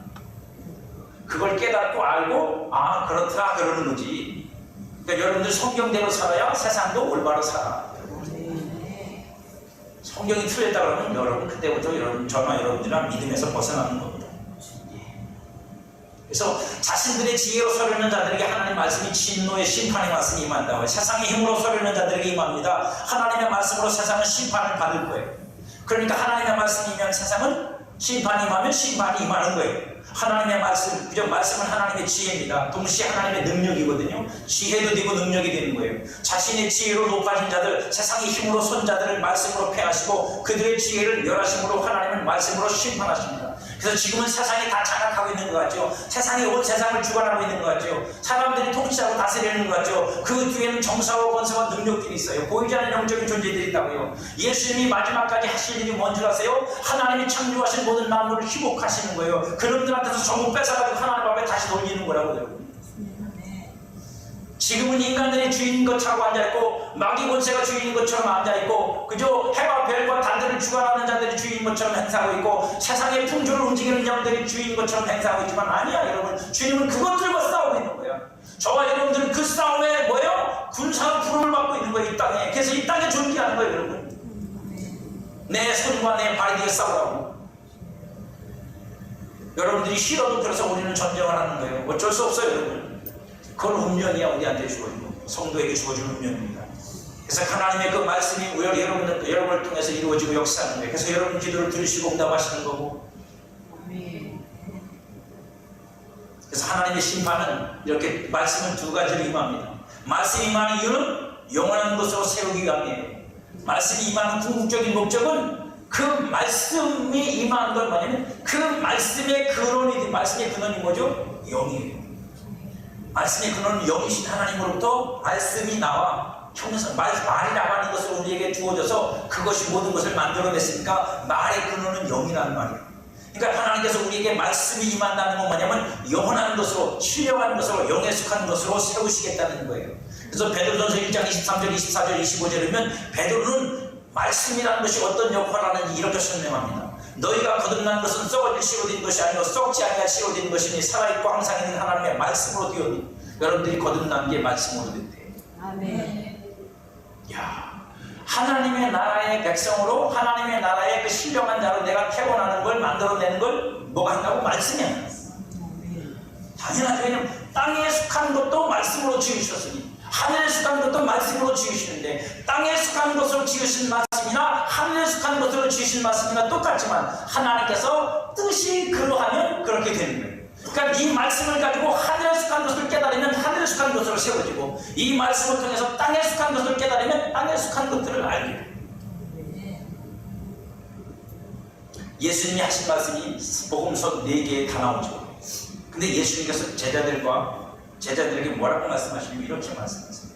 그걸 깨닫고 알고 아 그렇다 그러는 거지. 그러니까 여러분들 성경대로 살아야 세상도 올바로 살아. 성경이 틀렸다 그러면 여러분 그때부터 저나 여러분들이랑 믿음에서 벗어나는 겁니다. 그래서 자신들의 지혜로 서려는 자들에게 하나님 말씀이 진노의 심판의 말씀이 임한다고요. 세상의 힘으로 서려는 자들에게 임합니다. 하나님의 말씀으로 세상은 심판을 받을 거예요. 그러니까 하나님의 말씀이면 세상은 심판이 임하면 심판이 임하는 거예요. 하나님의 말씀, 그저 말씀은 하나님의 지혜입니다. 동시에 하나님의 능력이거든요. 지혜도 되고 능력이 되는 거예요. 자신의 지혜로 높아진 자들, 세상의 힘으로 선 자들을 말씀으로 패하시고 그들의 지혜를 멸하심으로 하나님은 말씀으로 심판하십니다. 그래서 지금은 세상이 다 장악하고 있는 것 같죠. 세상이 온 세상을 주관하고 있는 것 같죠. 사람들이 통치하고 다스리는 것 같죠. 그 뒤에는 정사와 권세와 능력들이 있어요. 보이지 않는 영적인 존재들이 있다고요. 예수님이 마지막까지 하실 일이 뭔 줄 아세요? 하나님이 창조하신 모든 만물을 희복하시는 거예요. 그놈들한테서 전부 뺏어가지고 하나님 앞에 다시 돌리는 거라고요. 지금은 인간들이 주인인 것처럼 앉아있고 마귀 권세가 주인인 것처럼 앉아있고 그저 해와 별과 달들을 주관하는 자들이 주인인 것처럼 행사하고 있고 세상의 풍조를 움직이는 영들이 주인인 것처럼 행사하고 있지만 아니야. 여러분 주님은 그것들과 싸우고 있는 거야. 저와 여러분들은 그 싸움에 뭐예요? 군사로 부름을 받고 있는 거예요. 이 땅에. 그래서 이 땅에 존재하는 거예요. 여러분 내 손과 내 발이 뒤에 싸우라고. 여러분들이 싫어도 그래서 우리는 전쟁을 하는 거예요. 어쩔 수 없어요. 여러분 그건 운명이야. 우리한테 주어진 거. 성도에게 주어진 운명입니다. 그래서 하나님의 그 말씀이 여러분을 통해서 이루어지고 역사하는 거예요. 그래서 여러분 기도를 들으시고 응답하시는 거고. 그래서 하나님의 심판은 이렇게 말씀은 두 가지로 임합니다. 말씀이 임하는 이유는 영원한 것으로 세우기 위함이에요. 말씀이 임하는 궁극적인 목적은 그 말씀이 임하는 건 뭐냐면 그 말씀의 근원이, 말씀의 근원이 뭐죠? 영이에요. 말씀의 근원은 영이신 하나님으로부터 말씀이 나와 말이 나가는 것을 우리에게 주어져서 그것이 모든 것을 만들어냈으니까 말의 근원은 영이라는 말이에요. 그러니까 하나님께서 우리에게 말씀이 임한다는 건 뭐냐면 영원한 것으로, 신령한 것으로, 영에 속한 것으로 세우시겠다는 거예요. 그래서 베드로전서 1장 23절, 24절, 25절이면 베드로는 말씀이라는 것이 어떤 역할을 하는지 이렇게 설명합니다. 너희가 거듭난 것은 썩어질 씨로 된 것이 아니요 썩지 아니할 씨로 된 것이니 살아있고 항상 있는 하나님의 말씀으로 되었니. 여러분들이 거듭난 게 말씀으로 됐대요. 아멘. 야, 하나님의 나라의 백성으로 하나님의 나라의 그 신령한 자로 내가 태어나는 걸 만들어내는 걸 뭐가 한다고? 말씀이 안 났어. 당연하죠. 왜냐면 땅에 속한 것도 말씀으로 지으셨으니 하늘에 속한 것도 말씀으로 지으시는데 땅에 속한 것으로 지으신 말씀이나 하늘에 속한 것으로 지으신 말씀이나 똑같지만 하나님께서 뜻이 그러하면 그렇게 되는 거예요. 그러니까 이 말씀을 가지고 하늘에 속한 것을 깨달으면 하늘에 속한 것으로 세워지고 이 말씀을 통해서 땅에 속한 것을 깨달으면 땅에 속한 것들을 알게 돼요. 예수님이 하신 말씀이 복음서 4개에 다 나오죠. 근데 예수님께서 제자들에게 뭐라고 말씀하시냐면 이렇게 말씀하세요.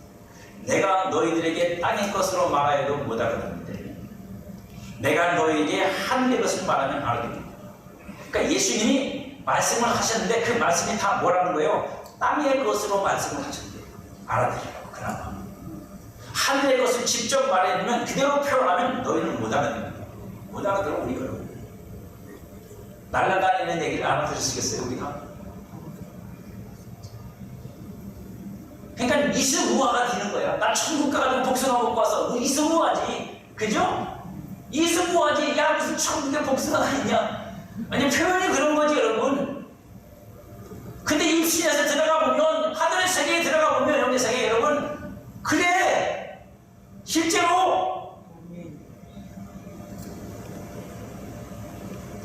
내가 너희들에게 땅의 것으로 말하여도 못 알아듣는데 내가 너희에게 하늘의 것을 말하면 알아듣는다. 그러니까 예수님이 말씀을 하셨는데 그 말씀이 다 뭐라는 거예요? 땅의 것으로 말씀을 하셨대요. 알아들으라고. 그나마 하늘의 것을 직접 말해주면 그대로 표현하면 너희는 못 알아듣는다. 못 알아들어. 우리가 날아다니는 얘기를 알아들으시겠어요? 우리가? 그러니까 이승우화가 되는 거야. 나 천국 가가지고 복숭아 먹고 와서 이승우화지. 그죠? 이승우화지. 야 무슨 천국에 복숭아가 있냐. 아니 표현이 그런 거지 여러분. 근데 입신에서 들어가 보면 하늘의 세계에 들어가 보면 영의 세계 여러분 그래 실제로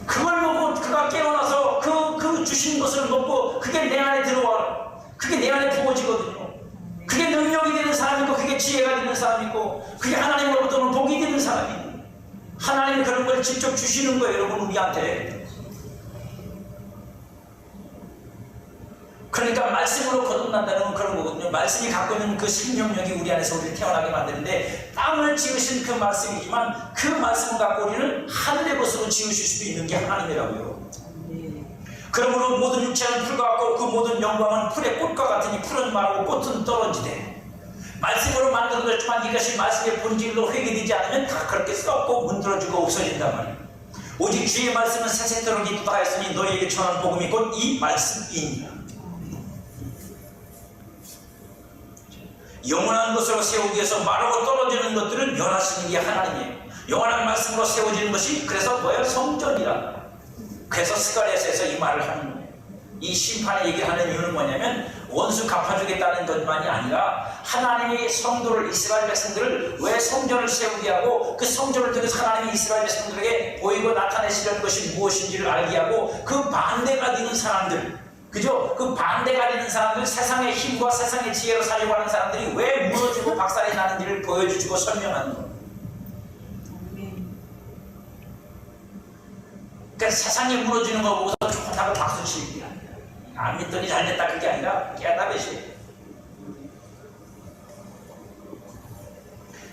그걸 보고 그가 깨어나서 그 주신 것을 먹고 그게 내 안에 들어와. 그게 내 안에 부어지거든요. 그게 능력이 되는 사람이고 그게 지혜가 되는 사람이고 그게 하나님으로부터는 복이 되는 사람이고 하나님이 그런 걸 직접 주시는 거예요 여러분 우리한테. 그러니까 말씀으로 거듭난다는 건 그런 거거든요. 말씀이 갖고 있는 그 생명력이 우리 안에서 우리를 태어나게 만드는데 땅을 지으신 그 말씀이지만 그 말씀을 갖고 우리는 하늘의 것으로 지으실 수도 있는 게 하나님이라고요. 그러므로 모든 육체는 풀과 같고 그 모든 영광은 풀의 꽃과 같으니 풀은 마르고 꽃은 떨어지되 말씀으로 만들어졌지만 이것이 말씀의 본질로 회개되지 않으면 다 그렇게 썩고 문드러지고 없어진단 말이에요. 오직 주의 말씀은 세세토록 있다 하였으니 너희에게 전하는 복음이 곧 이 말씀이니라. 영원한 것으로 세우기 위해서 마르고 떨어지는 것들을 멸하시는 게 하나님이에요. 영원한 말씀으로 세워지는 것이 그래서 뭐예요? 성전이라. 그래서 스가랴서에서 이 말을 하는 거예요. 이 심판의 얘기를 하는 이유는 뭐냐면 원수 갚아주겠다는 것만이 아니라 하나님이 성도를 이스라엘 백성들을 왜 성전을 세우게 하고 그 성전을 통해서 하나님이 이스라엘 백성들에게 보이고 나타내시려는 것이 무엇인지를 알게 하고 그 반대가 되는 사람들 그죠? 그 반대가 되는 사람들 세상의 힘과 세상의 지혜로 살려고 하는 사람들이 왜 무너지고 박살이 나는지를 보여주시고 설명하는 거예요. 그러니까 세상이 무너지는 거 보고서 좋다고 박수 치는 게 아니라 안 믿더니 잘됐다 그게 아니라 깨닫으시오.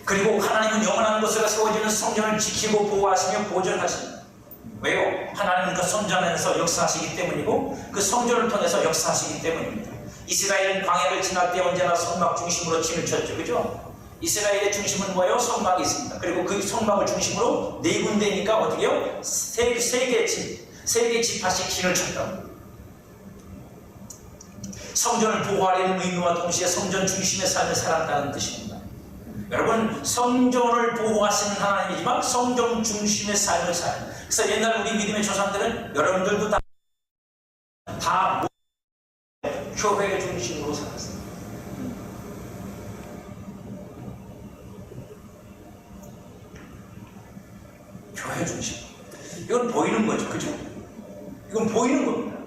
그리고 하나님은 영원한 것으로 세워지는 성전을 지키고 보호하시며 보존하십니다. 왜요? 하나님은 그 성전 안에서 역사하시기 때문이고 그 성전을 통해서 역사하시기 때문입니다. 이스라엘은 광야를 지날 때 언제나 성막 중심으로 침을 쳤죠. 그죠? 이스라엘의 중심은 뭐예요? 성막이 있습니다. 그리고 그 성막을 중심으로 4군데니까 어떻게 해요? 세 개 지파씩 진을 쳤다. 성전을 보호하려는 의미와 동시에 성전 중심의 삶을 살았다는 뜻입니다. 여러분 성전을 보호하시는 하나님이지만 성전 중심의 삶을 살아요. 그래서 옛날 우리 믿음의 조상들은 여러분들도 다 교회의 중심으로 살았어요. 교회 중심. 이건 보이는 거죠. 그죠? 이건 보이는 겁니다.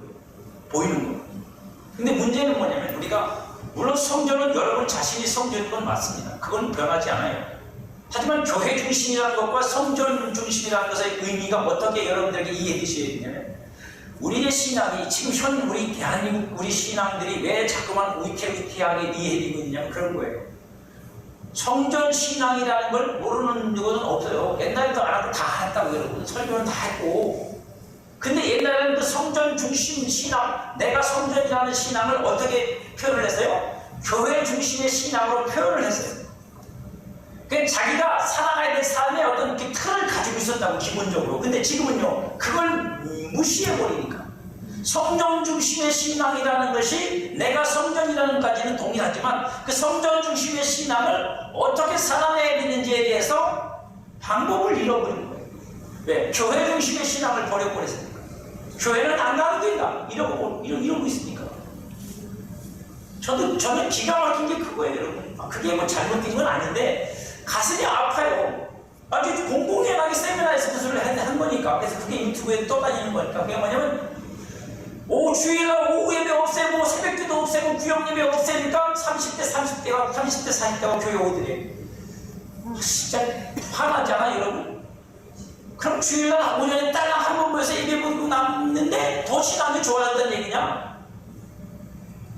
보이는 거. 근데 문제는 뭐냐면 우리가 물론 성전은 여러분 자신이 성전인 건 맞습니다. 그건 변하지 않아요. 하지만 교회 중심이라는 것과 성전 중심이라는 것의 의미가 어떻게 여러분들에게 이해되셔야 되냐면 우리의 신앙이 지금 우리 대한민국 우리 신앙들이 왜 자꾸만 위태위태하게 이해되고 있냐면 그런 거예요. 성전 신앙이라는 걸 모르는 누구는 없어요. 옛날에도 안 하고 다 했다고 여러분. 설교는 다 했고. 근데 옛날에는 그 성전 중심 신앙, 내가 성전이라는 신앙을 어떻게 표현을 했어요? 교회 중심의 신앙으로 표현을 했어요. 그러니까 자기가 살아가야 될 삶의 어떤 그 틀을 가지고 있었다고 기본적으로. 근데 지금은요, 그걸 무시해버리니까. 성전 중심의 신앙이라는 것이 내가 성전이라는 것까지는 동의하지만 그 성전 중심의 신앙을 어떻게 살아내야 되는지에 대해서 방법을 잃어버린 거예요. 왜? 교회 중심의 신앙을 버려버렸으니까. 교회는 안 가도 된다. 이러고 있으니까. 저는 기가 막힌 게 그거예요, 여러분. 그게 뭐 잘못된 건 아닌데 가슴이 아파요. 아주 공공연하게 세미나에서 그 소리를 한 거니까. 그래서 그게 유튜브에 떠다니는 거니까. 그게 뭐냐면 주일날 오후 예배 없애고 새벽기도 없애고 구역 예배 없애니까 30대 40대가 교회 오더래. 진짜 화나잖아 여러분. 그럼 주일날 오전에 딸랑 한 있는데 더 신앙이 좋아졌다는 얘기냐?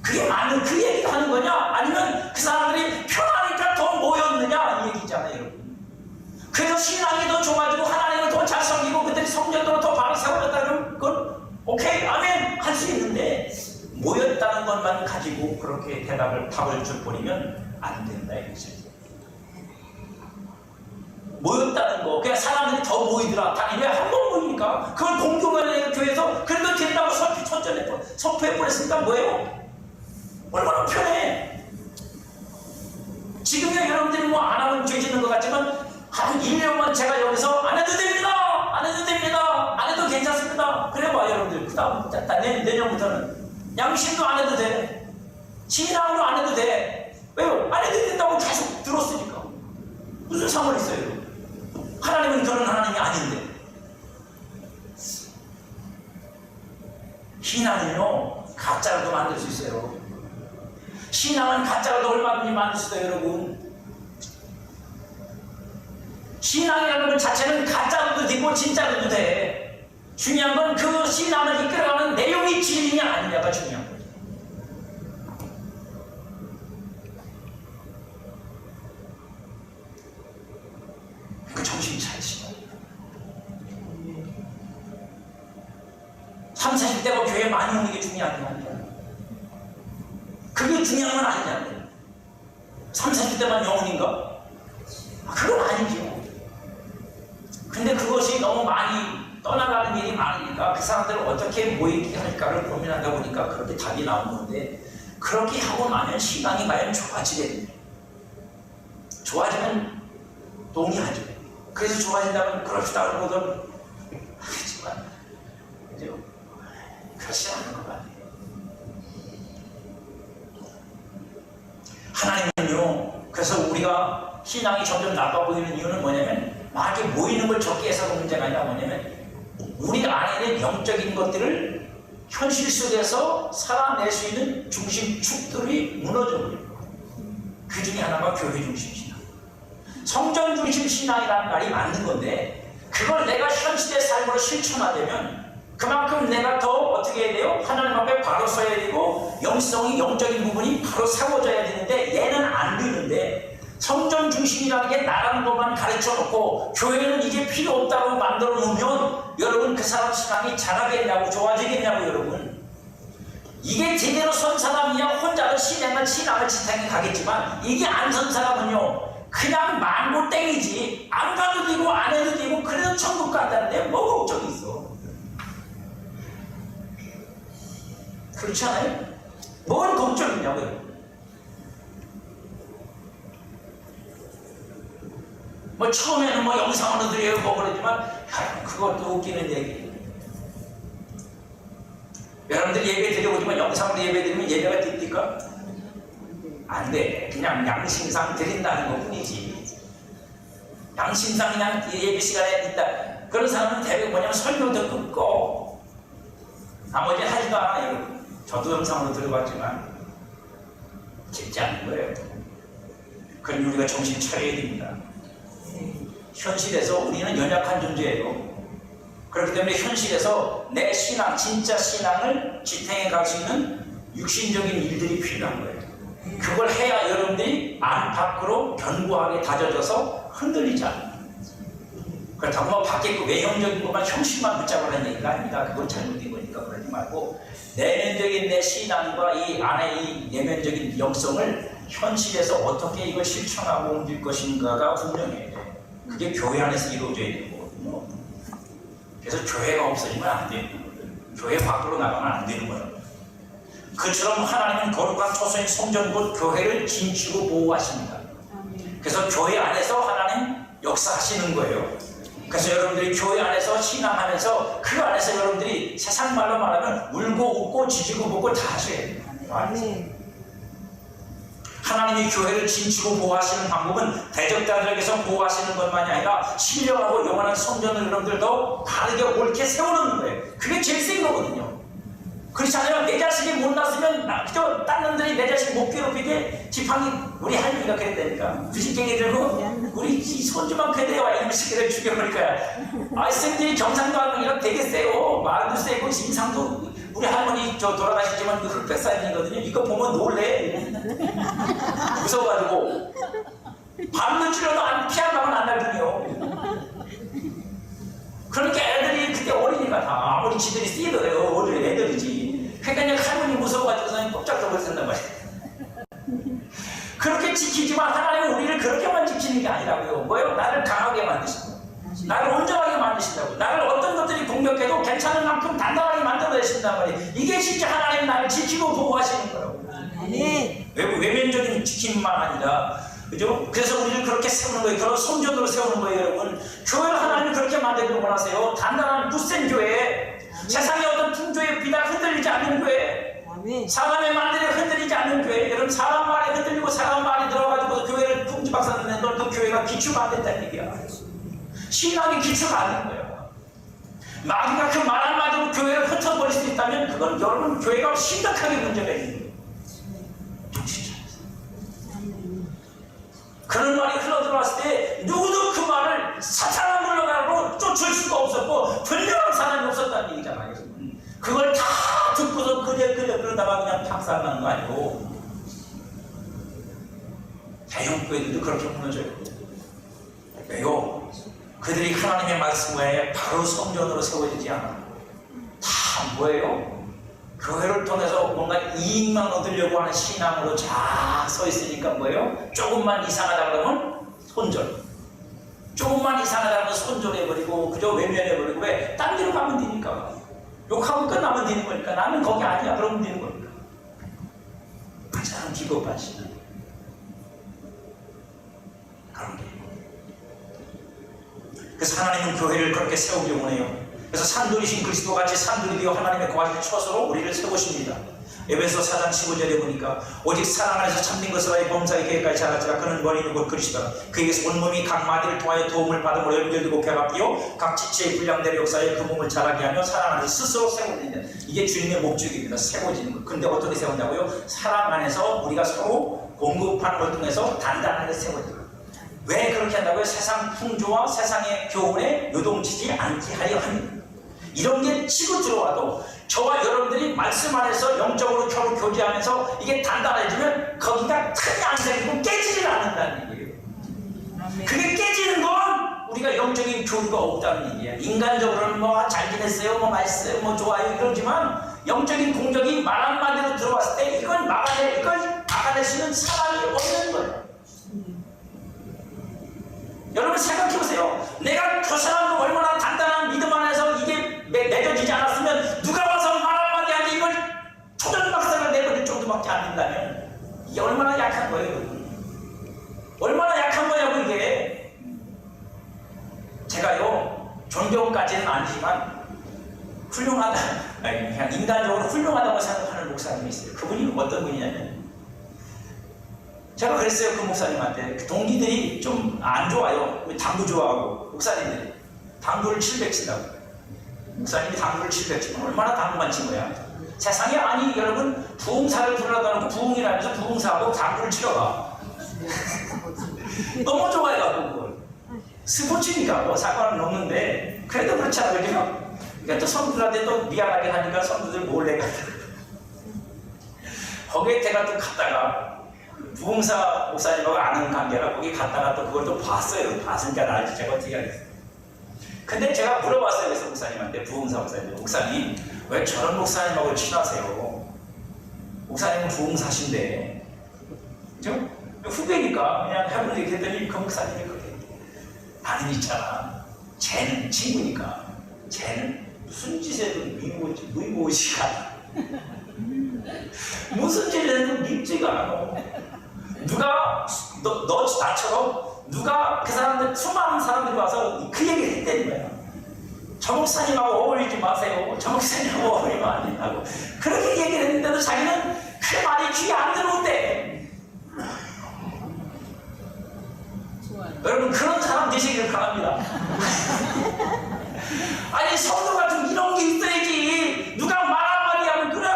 그게 맞는 그 얘기를 하는 거냐? 아니면 그 사람들이 편하니까 더 모였느냐? 이 얘기잖아요, 여러분. 그래서 신앙이 더 좋아지고 하나님을 더 잘 섬기고 그들이 성전으로 더 바로 세워졌다 그러면 그건 오케이, 아멘 할 수 있는데 모였다는 것만 가지고 그렇게 답을 줘버리면 안 된다 이거죠. 모였다는 거, 그냥 사람들이 더 모이더라. 당연히 왜 한 번 모이니까 그걸 공동연합 교회에서 그래도 된다고 선포해버렸으니까 뭐예요? 얼마나 편해. 지금이야 여러분들이 뭐 안 하면 죄 짓는 것 같지만 한 1년만 제가 여기서 안 해도 됩니다, 안 해도 됩니다, 안 해도 괜찮습니다 그래봐 여러분들. 그 다음 내년부터는 양심도 안 해도 돼, 신앙으로 안 해도 돼. 왜요? 안 해도 된다고 계속 들었으니까. 무슨 상관이 있어요? 하나님은 그런 하나님이 아닌데. 신앙은요 가짜로도 만들 수 있어요. 신앙은 가짜로도 얼마든지 만들 수 있어요, 여러분. 신앙이라는 것 자체는 가짜로도 되고 진짜로도 돼. 중요한 건 그 신앙을 이끌어가는 내용이 진리냐 아니냐가 중요한 거죠. 그 정신 차리시고 30, 40대가 교회 많이 오는 게 중요한 게 아니야. 그게 중요한 건 아니냐. 30, 40대만 영혼인가? 그건 아니죠. 근데 그것이 너무 많이 떠나가는 일이 많으니까 그 사람들을 어떻게 모이게 할까를 고민하다 보니까 그렇게 답이 나온 건데, 그렇게 하고 나면 신앙이 과연 좋아지겠네. 좋아지면 동의하죠. 그래서 좋아진다면 그럽시다 그러거든. 하지만 그렇지 않은 것 같아요. 하나님은요, 그래서 우리가 신앙이 점점 나빠 보이는 이유는 뭐냐면, 많이 모이는 걸 적게 해서가 문제가 아니라 뭐냐면, 우리 안에 있는 영적인 것들을 현실 속에서 살아낼 수 있는 중심축들이 무너져버려요. 그 중에 하나가 교회 중심 신앙, 성전 중심 신앙이라는 말이 맞는 건데, 그걸 내가 현실의 삶으로 실천하려면 그만큼 내가 더 어떻게 해야 돼요? 하나님 앞에 바로 서야 되고 영적인 부분이 바로 세워져야 되는데, 얘는 안 되는데, 성전 중심이라는 게 나라는 것만 가르쳐 놓고 교회는 이게 필요 없다고 만들어 놓으면 여러분 그 사람 신앙이 자라겠냐고 좋아지겠냐고. 여러분, 이게 제대로 선 사람이야 혼자는 신앙을 지탱해 가겠지만, 이게 안 선 사람은요 그냥 망고 땡이지, 안 가도 되고 안 해도 되고 그래도 천국 간다는데 뭐 걱정이 있어. 그렇지 않아요? 뭘 걱정이냐고요. 뭐 처음에는 뭐 영상으로 드려요 뭐 그러지만 그것도 웃기는 얘기. 여러분들 예배 드려보지만 영상으로 예배 드리면 예배가 됩니까? 안 돼. 그냥 양심상 드린다는 것 뿐이지. 양심상 그냥 예배 시간에 있다. 그런 사람은 대부분 뭐냐면 설교도 끊고 나머지 하지도 않아요. 저도 영상으로 들어봤지만 쉽지 않은 거예요. 그럼 우리가 정신 차려야 됩니다. 현실에서 우리는 연약한 존재예요. 그렇기 때문에 현실에서 내 신앙, 진짜 신앙을 지탱해 갈 수 있는 육신적인 일들이 필요한 거예요. 그걸 해야 여러분들이 안팎으로 견고하게 다져져서 흔들리지 않아요. 그렇다고 뭐 밖에 그 외형적인 것만 형식만 붙잡으라는 얘기가 아닙니다. 그건 잘못된 거니까 그러지 말고, 내면적인 내 신앙과 이 안에 이 내면적인 영성을 현실에서 어떻게 이걸 실천하고 옮길 것인가가 분명해야 돼요. 그게 교회 안에서 이루어져야 되는 거거든요. 그래서 교회가 없어지면 안 되는 거거든요. 교회 밖으로 나가면 안 되는 거예요. 그처럼 하나님은 거룩한 초소인 성전 곧 교회를 진치고 보호하십니다. 그래서 교회 안에서 하나님 역사하시는 거예요. 그래서 여러분들이 교회 안에서 신앙하면서 그 안에서 여러분들이 세상 말로 말하면 울고 웃고 지지고 볶고 다 하셔야 돼요. 하나님이 교회를 진치고 보호하시는 방법은 대적자들에게서 보호하시는 것만이 아니라 신령하고 영원한 성전을 여러분들 더 바르게 옳게 세워놓는 거예요. 그게 제일 센 거거든요. 그렇지 않으면 내 자식이 못 낳았으면 그저 딴 놈들이 내 자식 못 괴롭히게 지팡이 우리 할머니가 그랬다니까 부식갱이 들고 우리 이 손주만 그대와 이놈 새끼를 죽여버릴 거야. 아 쌤들이 경상도 할머니가 되게 세요. 말도 세고 인상도 우리 할머니 저 돌아가셨지만 그 흑백사님이거든요. 이거 보면 놀래. 무서워가지고 밤을 찔러도 피한 방은 안 날뿐이요. 그러니까 애들이 그때 어린이가 다 아무리 지들이 쓰이더래요. 어린 애들이지. 그러니까 할머니 무서워가지고 꼼짝도 못한단 말이야. 그렇게 지키지만 하나님은 우리를 그렇게만 지키는 게 아니라고요. 뭐요? 나를 강하게 만드신다. 나를 온전하게 만드신다고. 나를 어떤 것들이 공격해도 괜찮은 만큼 단단하게 만들어내신단 말이에요. 이게 진짜 하나님 나를 지키고 보호하시는 거라고. 아멘. 외면적인 지킴만 아니라, 그죠? 그래서 우리를 그렇게 세우는 거예요. 그런 손전으로 세우는 거예요, 여러분. 교회를 하나님이 그렇게 만들기를 원하세요. 단단한 굳센 교회, 세상의 어떤 풍조에 비다 흔들리지 않는 교회, 아멘. 사람의 말들에 흔들리지 않는 교회. 여러분, 사람 말에 흔들리고 사람 말이 들어가지고 교회를 풍지박산내는 널 그 교회가 기초가 안 된다는 얘기야. 신앙이 기초가 안 된 거예요. 마귀가 그 말 한마디로 교회를 흩어버릴 수 있다면 그건 여러분 교회가 심각하게 문제가 있는 거예요. 정신 차리세요. 그런 말이 흘러들어왔을 때 누구도 그 말을 사탄을 물러가고 쫓을 수가 없었고 분명한 사람이 없었다는 얘기잖아요. 그걸 다 듣고서 그러다가 그냥 박살난 거 아니고 대형교회들도 그렇게 무너져요. 왜요? 그들이 하나님의 말씀 외에 바로 성전으로 세워지지 않아. 다 뭐예요? 교회를 통해서 뭔가 이익만 얻으려고 하는 신앙으로 쫙 서 있으니까 뭐예요? 조금만 이상하다 그러면 손절. 조금만 이상하다 그러면 손절해버리고 그저 외면해버리고 왜? 딴 데로 가면 되니까. 욕하고 끝나면 되는 거니까. 나는 거기 아니야. 그러면 되는 거니까. 가장 비겁한 신앙. 그런 게. 그래서 하나님은 교회를 그렇게 세우기 원해요. 그래서 산돌이신 그리스도같이 산돌이 되어 하나님의 거하실 처소로 우리를 세우십니다. 에베소 4장 15절에 보니까 오직 사랑 안에서 참된 것을 하여 범사의 계획까지 자랐지라 그는 원인이 곧 그리스도라. 그에게서 온몸이 각 마디를 통하여 도움을 받음으로 연결되고 폐합하여 각 지체의 분량대로 역사에 그 몸을 자라게 하며 사랑 안에서 스스로 세워진다. 이게 주님의 목적입니다. 세워지는 것. 근데 어떻게 세운다고요? 사랑 안에서 우리가 서로 공급하는 걸 통해서 단단하게 세워진다. 왜 그렇게 한다고요? 세상 풍조와 세상의 교훈에 요동치지 않게 하려 합니다. 이런 게 치고 들어와도 저와 여러분들이 말씀 안에서 영적으로 서로 교제하면서 이게 단단해지면 거기가 틈이 안 생기고 깨지질 않는다는 얘기예요. 그게 깨지는 건 우리가 영적인 교류가 없다는 얘기예요. 인간적으로는 뭐 잘 지냈어요, 뭐 맛있어요, 뭐 좋아요 이러지만 영적인 공격이 말 한마디로 들어왔을 때 이걸 막아낼 수 있는 사람이 없는 거예요. 여러분 생각해보세요. 내가 그 사람도 얼마나 단단한 믿음 안에서 이게 맺어지지 않았으면 누가 와서 말 한마디 하지 이걸 초전박사가 내버릴 정도밖에 안 된다면 이게 얼마나 약한 거예요, 여러분. 얼마나 약한 거냐고 이게. 제가요 존경까지는 아니지만 훌륭하다, 그냥 인간적으로 훌륭하다고 생각하는 목사님이 있어요. 그분이 어떤 분이냐면 제가 그랬어요. 그 목사님한테 그 동기들이 좀 안 좋아요. 당구 좋아하고 목사님들이 당구를 700 친다고. 목사님이 당구를 700 치면 얼마나 당구만 친 거야. 세상에 아니 여러분 부흥사를 부르려고 하고 부흥이라면서 부흥사하고 당구를 치러 가. 너무 좋아해가지고 그걸. 스포츠니까 뭐 상관은 없는데 그래도 그렇잖아, 그죠? 그러니까 또 성도들한테 또 미안하게 하니까 성도들 몰래 가더라고요. 거기에 제가 또 갔다가 부흥사 목사님하고 아는 관계라 거기 갔다가 또 그걸 또 봤어요. 봤으니까 나한테 제가 어떻게 하겠어요. 근데 제가 물어봤어요. 그래서 목사님한테, 부흥사 목사님, 목사님 왜 저런 목사님하고 친하세요? 목사님은 부흥사신데, 그죠? 후배니까 그냥 해보는 얘기 했더니 그 목사님이 그렇게, 나는 있잖아, 쟤는 친구니까 쟤는 무슨 짓에도 무의무의지가 무슨 짓을 해도 믿지가 않아. 누가 나처럼 누가 그 사람들 수많은 사람들이 와서 그 얘기를 했다는 거야. 저 목사님하고 어울리지 마세요. 저 목사님하고 어울리면 안 된다고. 그렇게 얘기를 했는데도 자기는 그 말이 귀에 안 들어온대. 여러분 그런 사람 되시길 바랍니다. 아니 성도 같은 이런 게 있어야지. 누가 말 한마디 하면 그래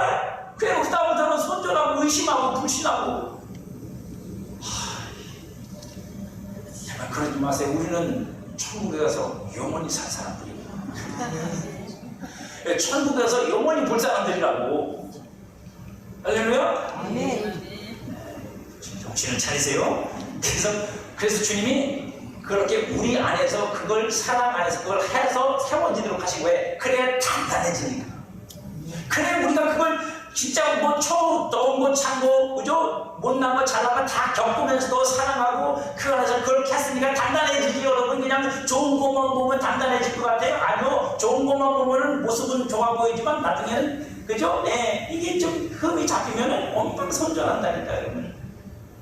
마세요. 우리는 천국에 가서 영원히 살 사람들이고 천국에 가서 영원히 볼 사람들이라고. 할렐루야. 아멘. 정신을 차리세요. 그래서 주님이 그렇게 우리 안에서 그걸 사랑 안에서 그걸 해서 세워지도록 하신 거예요. 그래야 단단해지니까. 그래 우리가 그걸 진짜 뭐 더운 거 찬거 그죠? 못난 거 잘난 거 다 겪으면서도 사랑하고 그 안에서 그렇게 했으니까 단단해지지. 여러분 그냥 좋은 것만 보면 단단해질 것 같아요? 아니요. 좋은 것만 보면은 모습은 좋아 보이지만 나중에는 그죠? 네, 이게 좀 흠이 잡히면은 엄청 선전한다니까 여러분.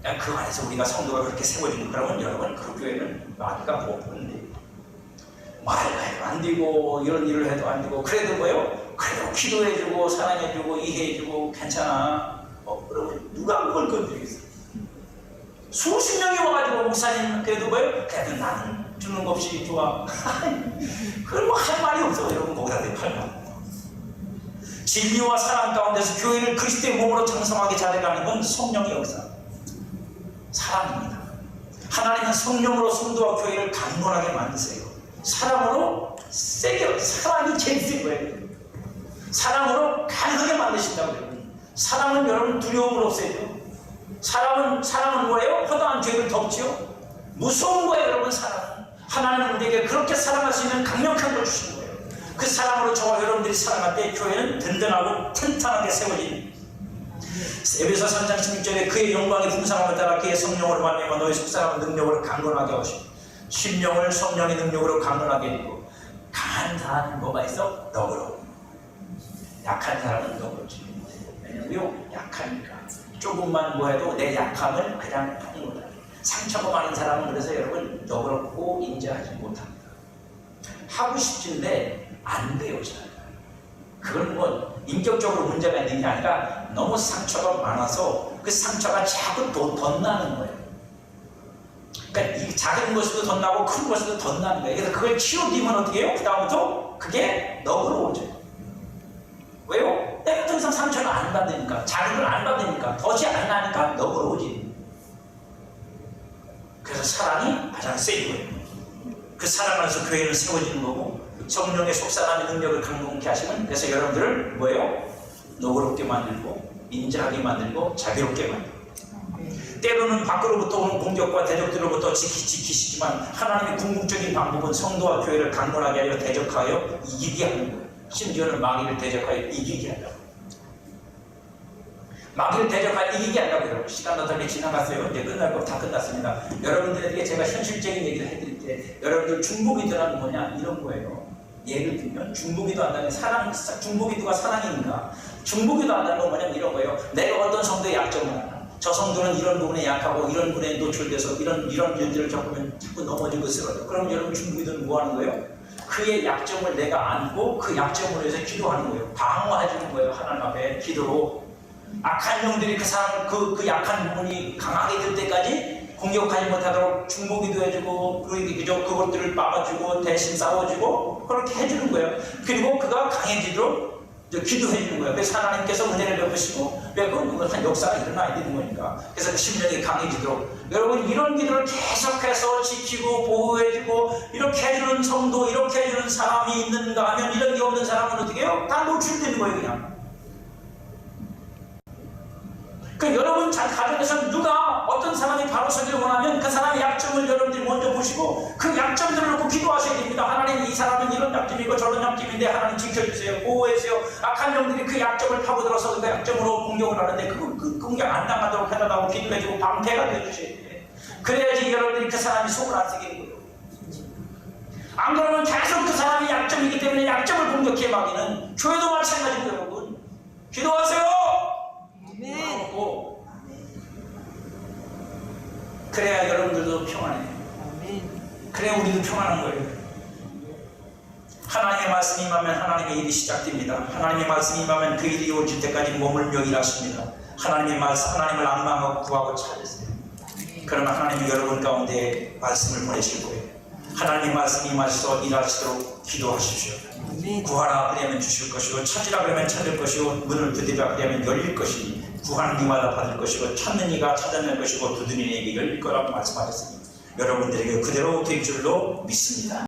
그냥 그 안에서 우리가 성도가 그렇게 세워지는 그러면 여러분 그 교회는 마귀가 못 보는데 말을 해도 안 되고 이런 일을 해도 안 되고 그래도 뭐요? 그래도 기도해주고 사랑해주고 이해해주고 괜찮아. 그러면 누가 그걸 건드리겠어? 수십 명이 와가지고 목사님 그래도 뭐요? 그래도 나는 주는 거 없이 좋아. 그걸 뭐 할 말이 없어 여러분. 거기다 대고 할 말. 진리와 사랑 가운데서 교회를 그리스도의 몸으로 장성하게 잘해가는 건 성령의 역사. 사랑입니다. 하나님은 성령으로 성도와 교회를 강건하게 만드세요. 사랑으로 세게, 사랑이 제일 센 거예요. 사랑으로 강하게 만드신다고 해요. 사랑은 여러분 두려움을 없애죠. 사랑은 뭐예요? 허다한 죄를 덮지요. 무서운 거예요 여러분. 사랑은 하나님은 우리에게 그렇게 사랑할 수 있는 강력한 걸 주신 거예요. 그 사랑으로 저와 여러분들이 살아갈 때 교회는 든든하고 튼튼하게 세워집니다. 에베소 3장 16절에 그의 영광의 풍성함을 따라 그의 성령으로 말미암아 너희 속사람의 능력으로 강건하게 하시고 심령을 성령의 능력으로 강건하게 해주고 강한 사람은 뭐가 있어? 너그러워. 약한 사람은 너그럽지. 왜냐면 약하니까 조금만 뭐 해도 내 약함을 그냥 폭로해. 상처가 많은 사람은 그래서 여러분 너그럽고 인정하지 못합니다. 하고 싶은데 안 돼요. 잘. 그건 뭐 인격적으로 문제가 있는 게 아니라 너무 상처가 많아서 그 상처가 자꾸 덧나는 거예요. 그러니까 이 작은 것에도 덧나고 큰 것에도 덧나는 거예요. 그래서 그걸 치우기면 어떻게 해요? 그 다음부터 그게 너그러워져요. 왜요? 내가 더 이상 상처를 안 받으니까, 자극을 안 받으니까, 덫이 안 나니까 너그러워지. 그래서 사랑이 가장 센 거예요. 그 사랑 안에서 교회는 세워지는 거고 성령의 속사람의 능력을 강건케 하시면 그래서 여러분들을 뭐예요? 너그럽게 만들고 인자하게 만들고 자비롭게 만들고 때로는 밖으로부터 오는 공격과 대적들로부터 지키시지만 하나님의 궁극적인 방법은 성도와 교회를 강건하게 하여 대적하여 이기게 하는 거예요. 심지어는 마귀를 대적하여 이기게 한다고. 마귀를 대적하여 이기게 한다고요. 시간도 덜 지나갔어요. 이제 끝날 거 다 끝났습니다. 여러분들에게 제가 현실적인 얘기를 해드릴게. 여러분들 중보기도란 뭐냐? 이런 거예요. 예를 들면 중보기도 한다면 중보기도가 사랑이니까 중보기도 한다는 건 뭐냐면 이런 거예요. 내가 어떤 성도의 약점을 하나. 저 성도는 이런 부분에 약하고 이런 부분에 노출돼서 이런 일들을 겪으면 자꾸 넘어지고 쓰러져. 그럼 여러분 중보기도는 뭐 하는 거예요? 그의 약점을 내가 안고 그 약점으로 해서 기도하는 거예요. 방어해주는 거예요. 하나님 앞에 기도로. 악한 영들이 그 사람 그 약한 부분이 강하게 될 때까지 공격하지 못하도록 중보기도 해주고 그것들을 막아주고 대신 싸워주고 그렇게 해주는 거예요. 그리고 그가 강해지도록 기도해주는 거예요. 그래서 하나님께서 은혜를 베푸시고 그건 역사가 일어나야 되는 거니까. 그래서 그 심령이 강해지도록 여러분 이런 기도를 계속해서 지키고 보호해주고 이렇게 해주는 성도 이렇게 해주는 사람이 있는가 하면 이런 게 없는 사람은 어떻게 해요? 다 노출되는 거예요 그냥. 그 여러분 가정에서 누가 어떤 사람이 바로 서기를 원하면 그 사람의 약점을 여러분들이 먼저 보시고 그 약점들을 놓고 기도하셔야 됩니다. 하나님 이 사람은 이런 약점이고 저런 약점인데 하나님 지켜주세요. 보호해주세요. 악한 영들이 그 약점을 파고들어서 그 약점으로 공격을 하는데 그 공격 안 당하도록 해달라고 기도해주고 방패가 되어주셔야 돼요. 그래야지 여러분들이 그 사람이 속을 안 쓰게 되고요. 안 그러면 계속 그 사람이 약점이기 때문에 약점을 공격해 마귀는 교회도 마찬가지고 여러분 기도하세요. 아멘. 그래야 여러분들도 평안해요. 그래야 우리도 평안한 거예요. 하나님의 말씀이 임하면 하나님의 일이 시작됩니다. 하나님의 말씀이 임하면 그 일이 이루어질 때까지 머물며 일하십니다. 하나님의 말씀, 하나님을 악망하고 구하고 찾으세요. 그러면 하나님이 여러분 가운데 말씀을 보내실 거예요. 하나님의 말씀이 임하셔서 일하시도록 기도하십시오. 구하라 그러면 주실 것이고 찾으라 그러면 찾을 것이고 문을 두드리라 그러면 열릴 것이니 구하는 이마다 받을 것이고 찾는 이가 찾아낼 것이고 두드리는 이에게 열릴 거라고 말씀하셨습니다. 여러분들에게 그대로 될 줄로 믿습니다.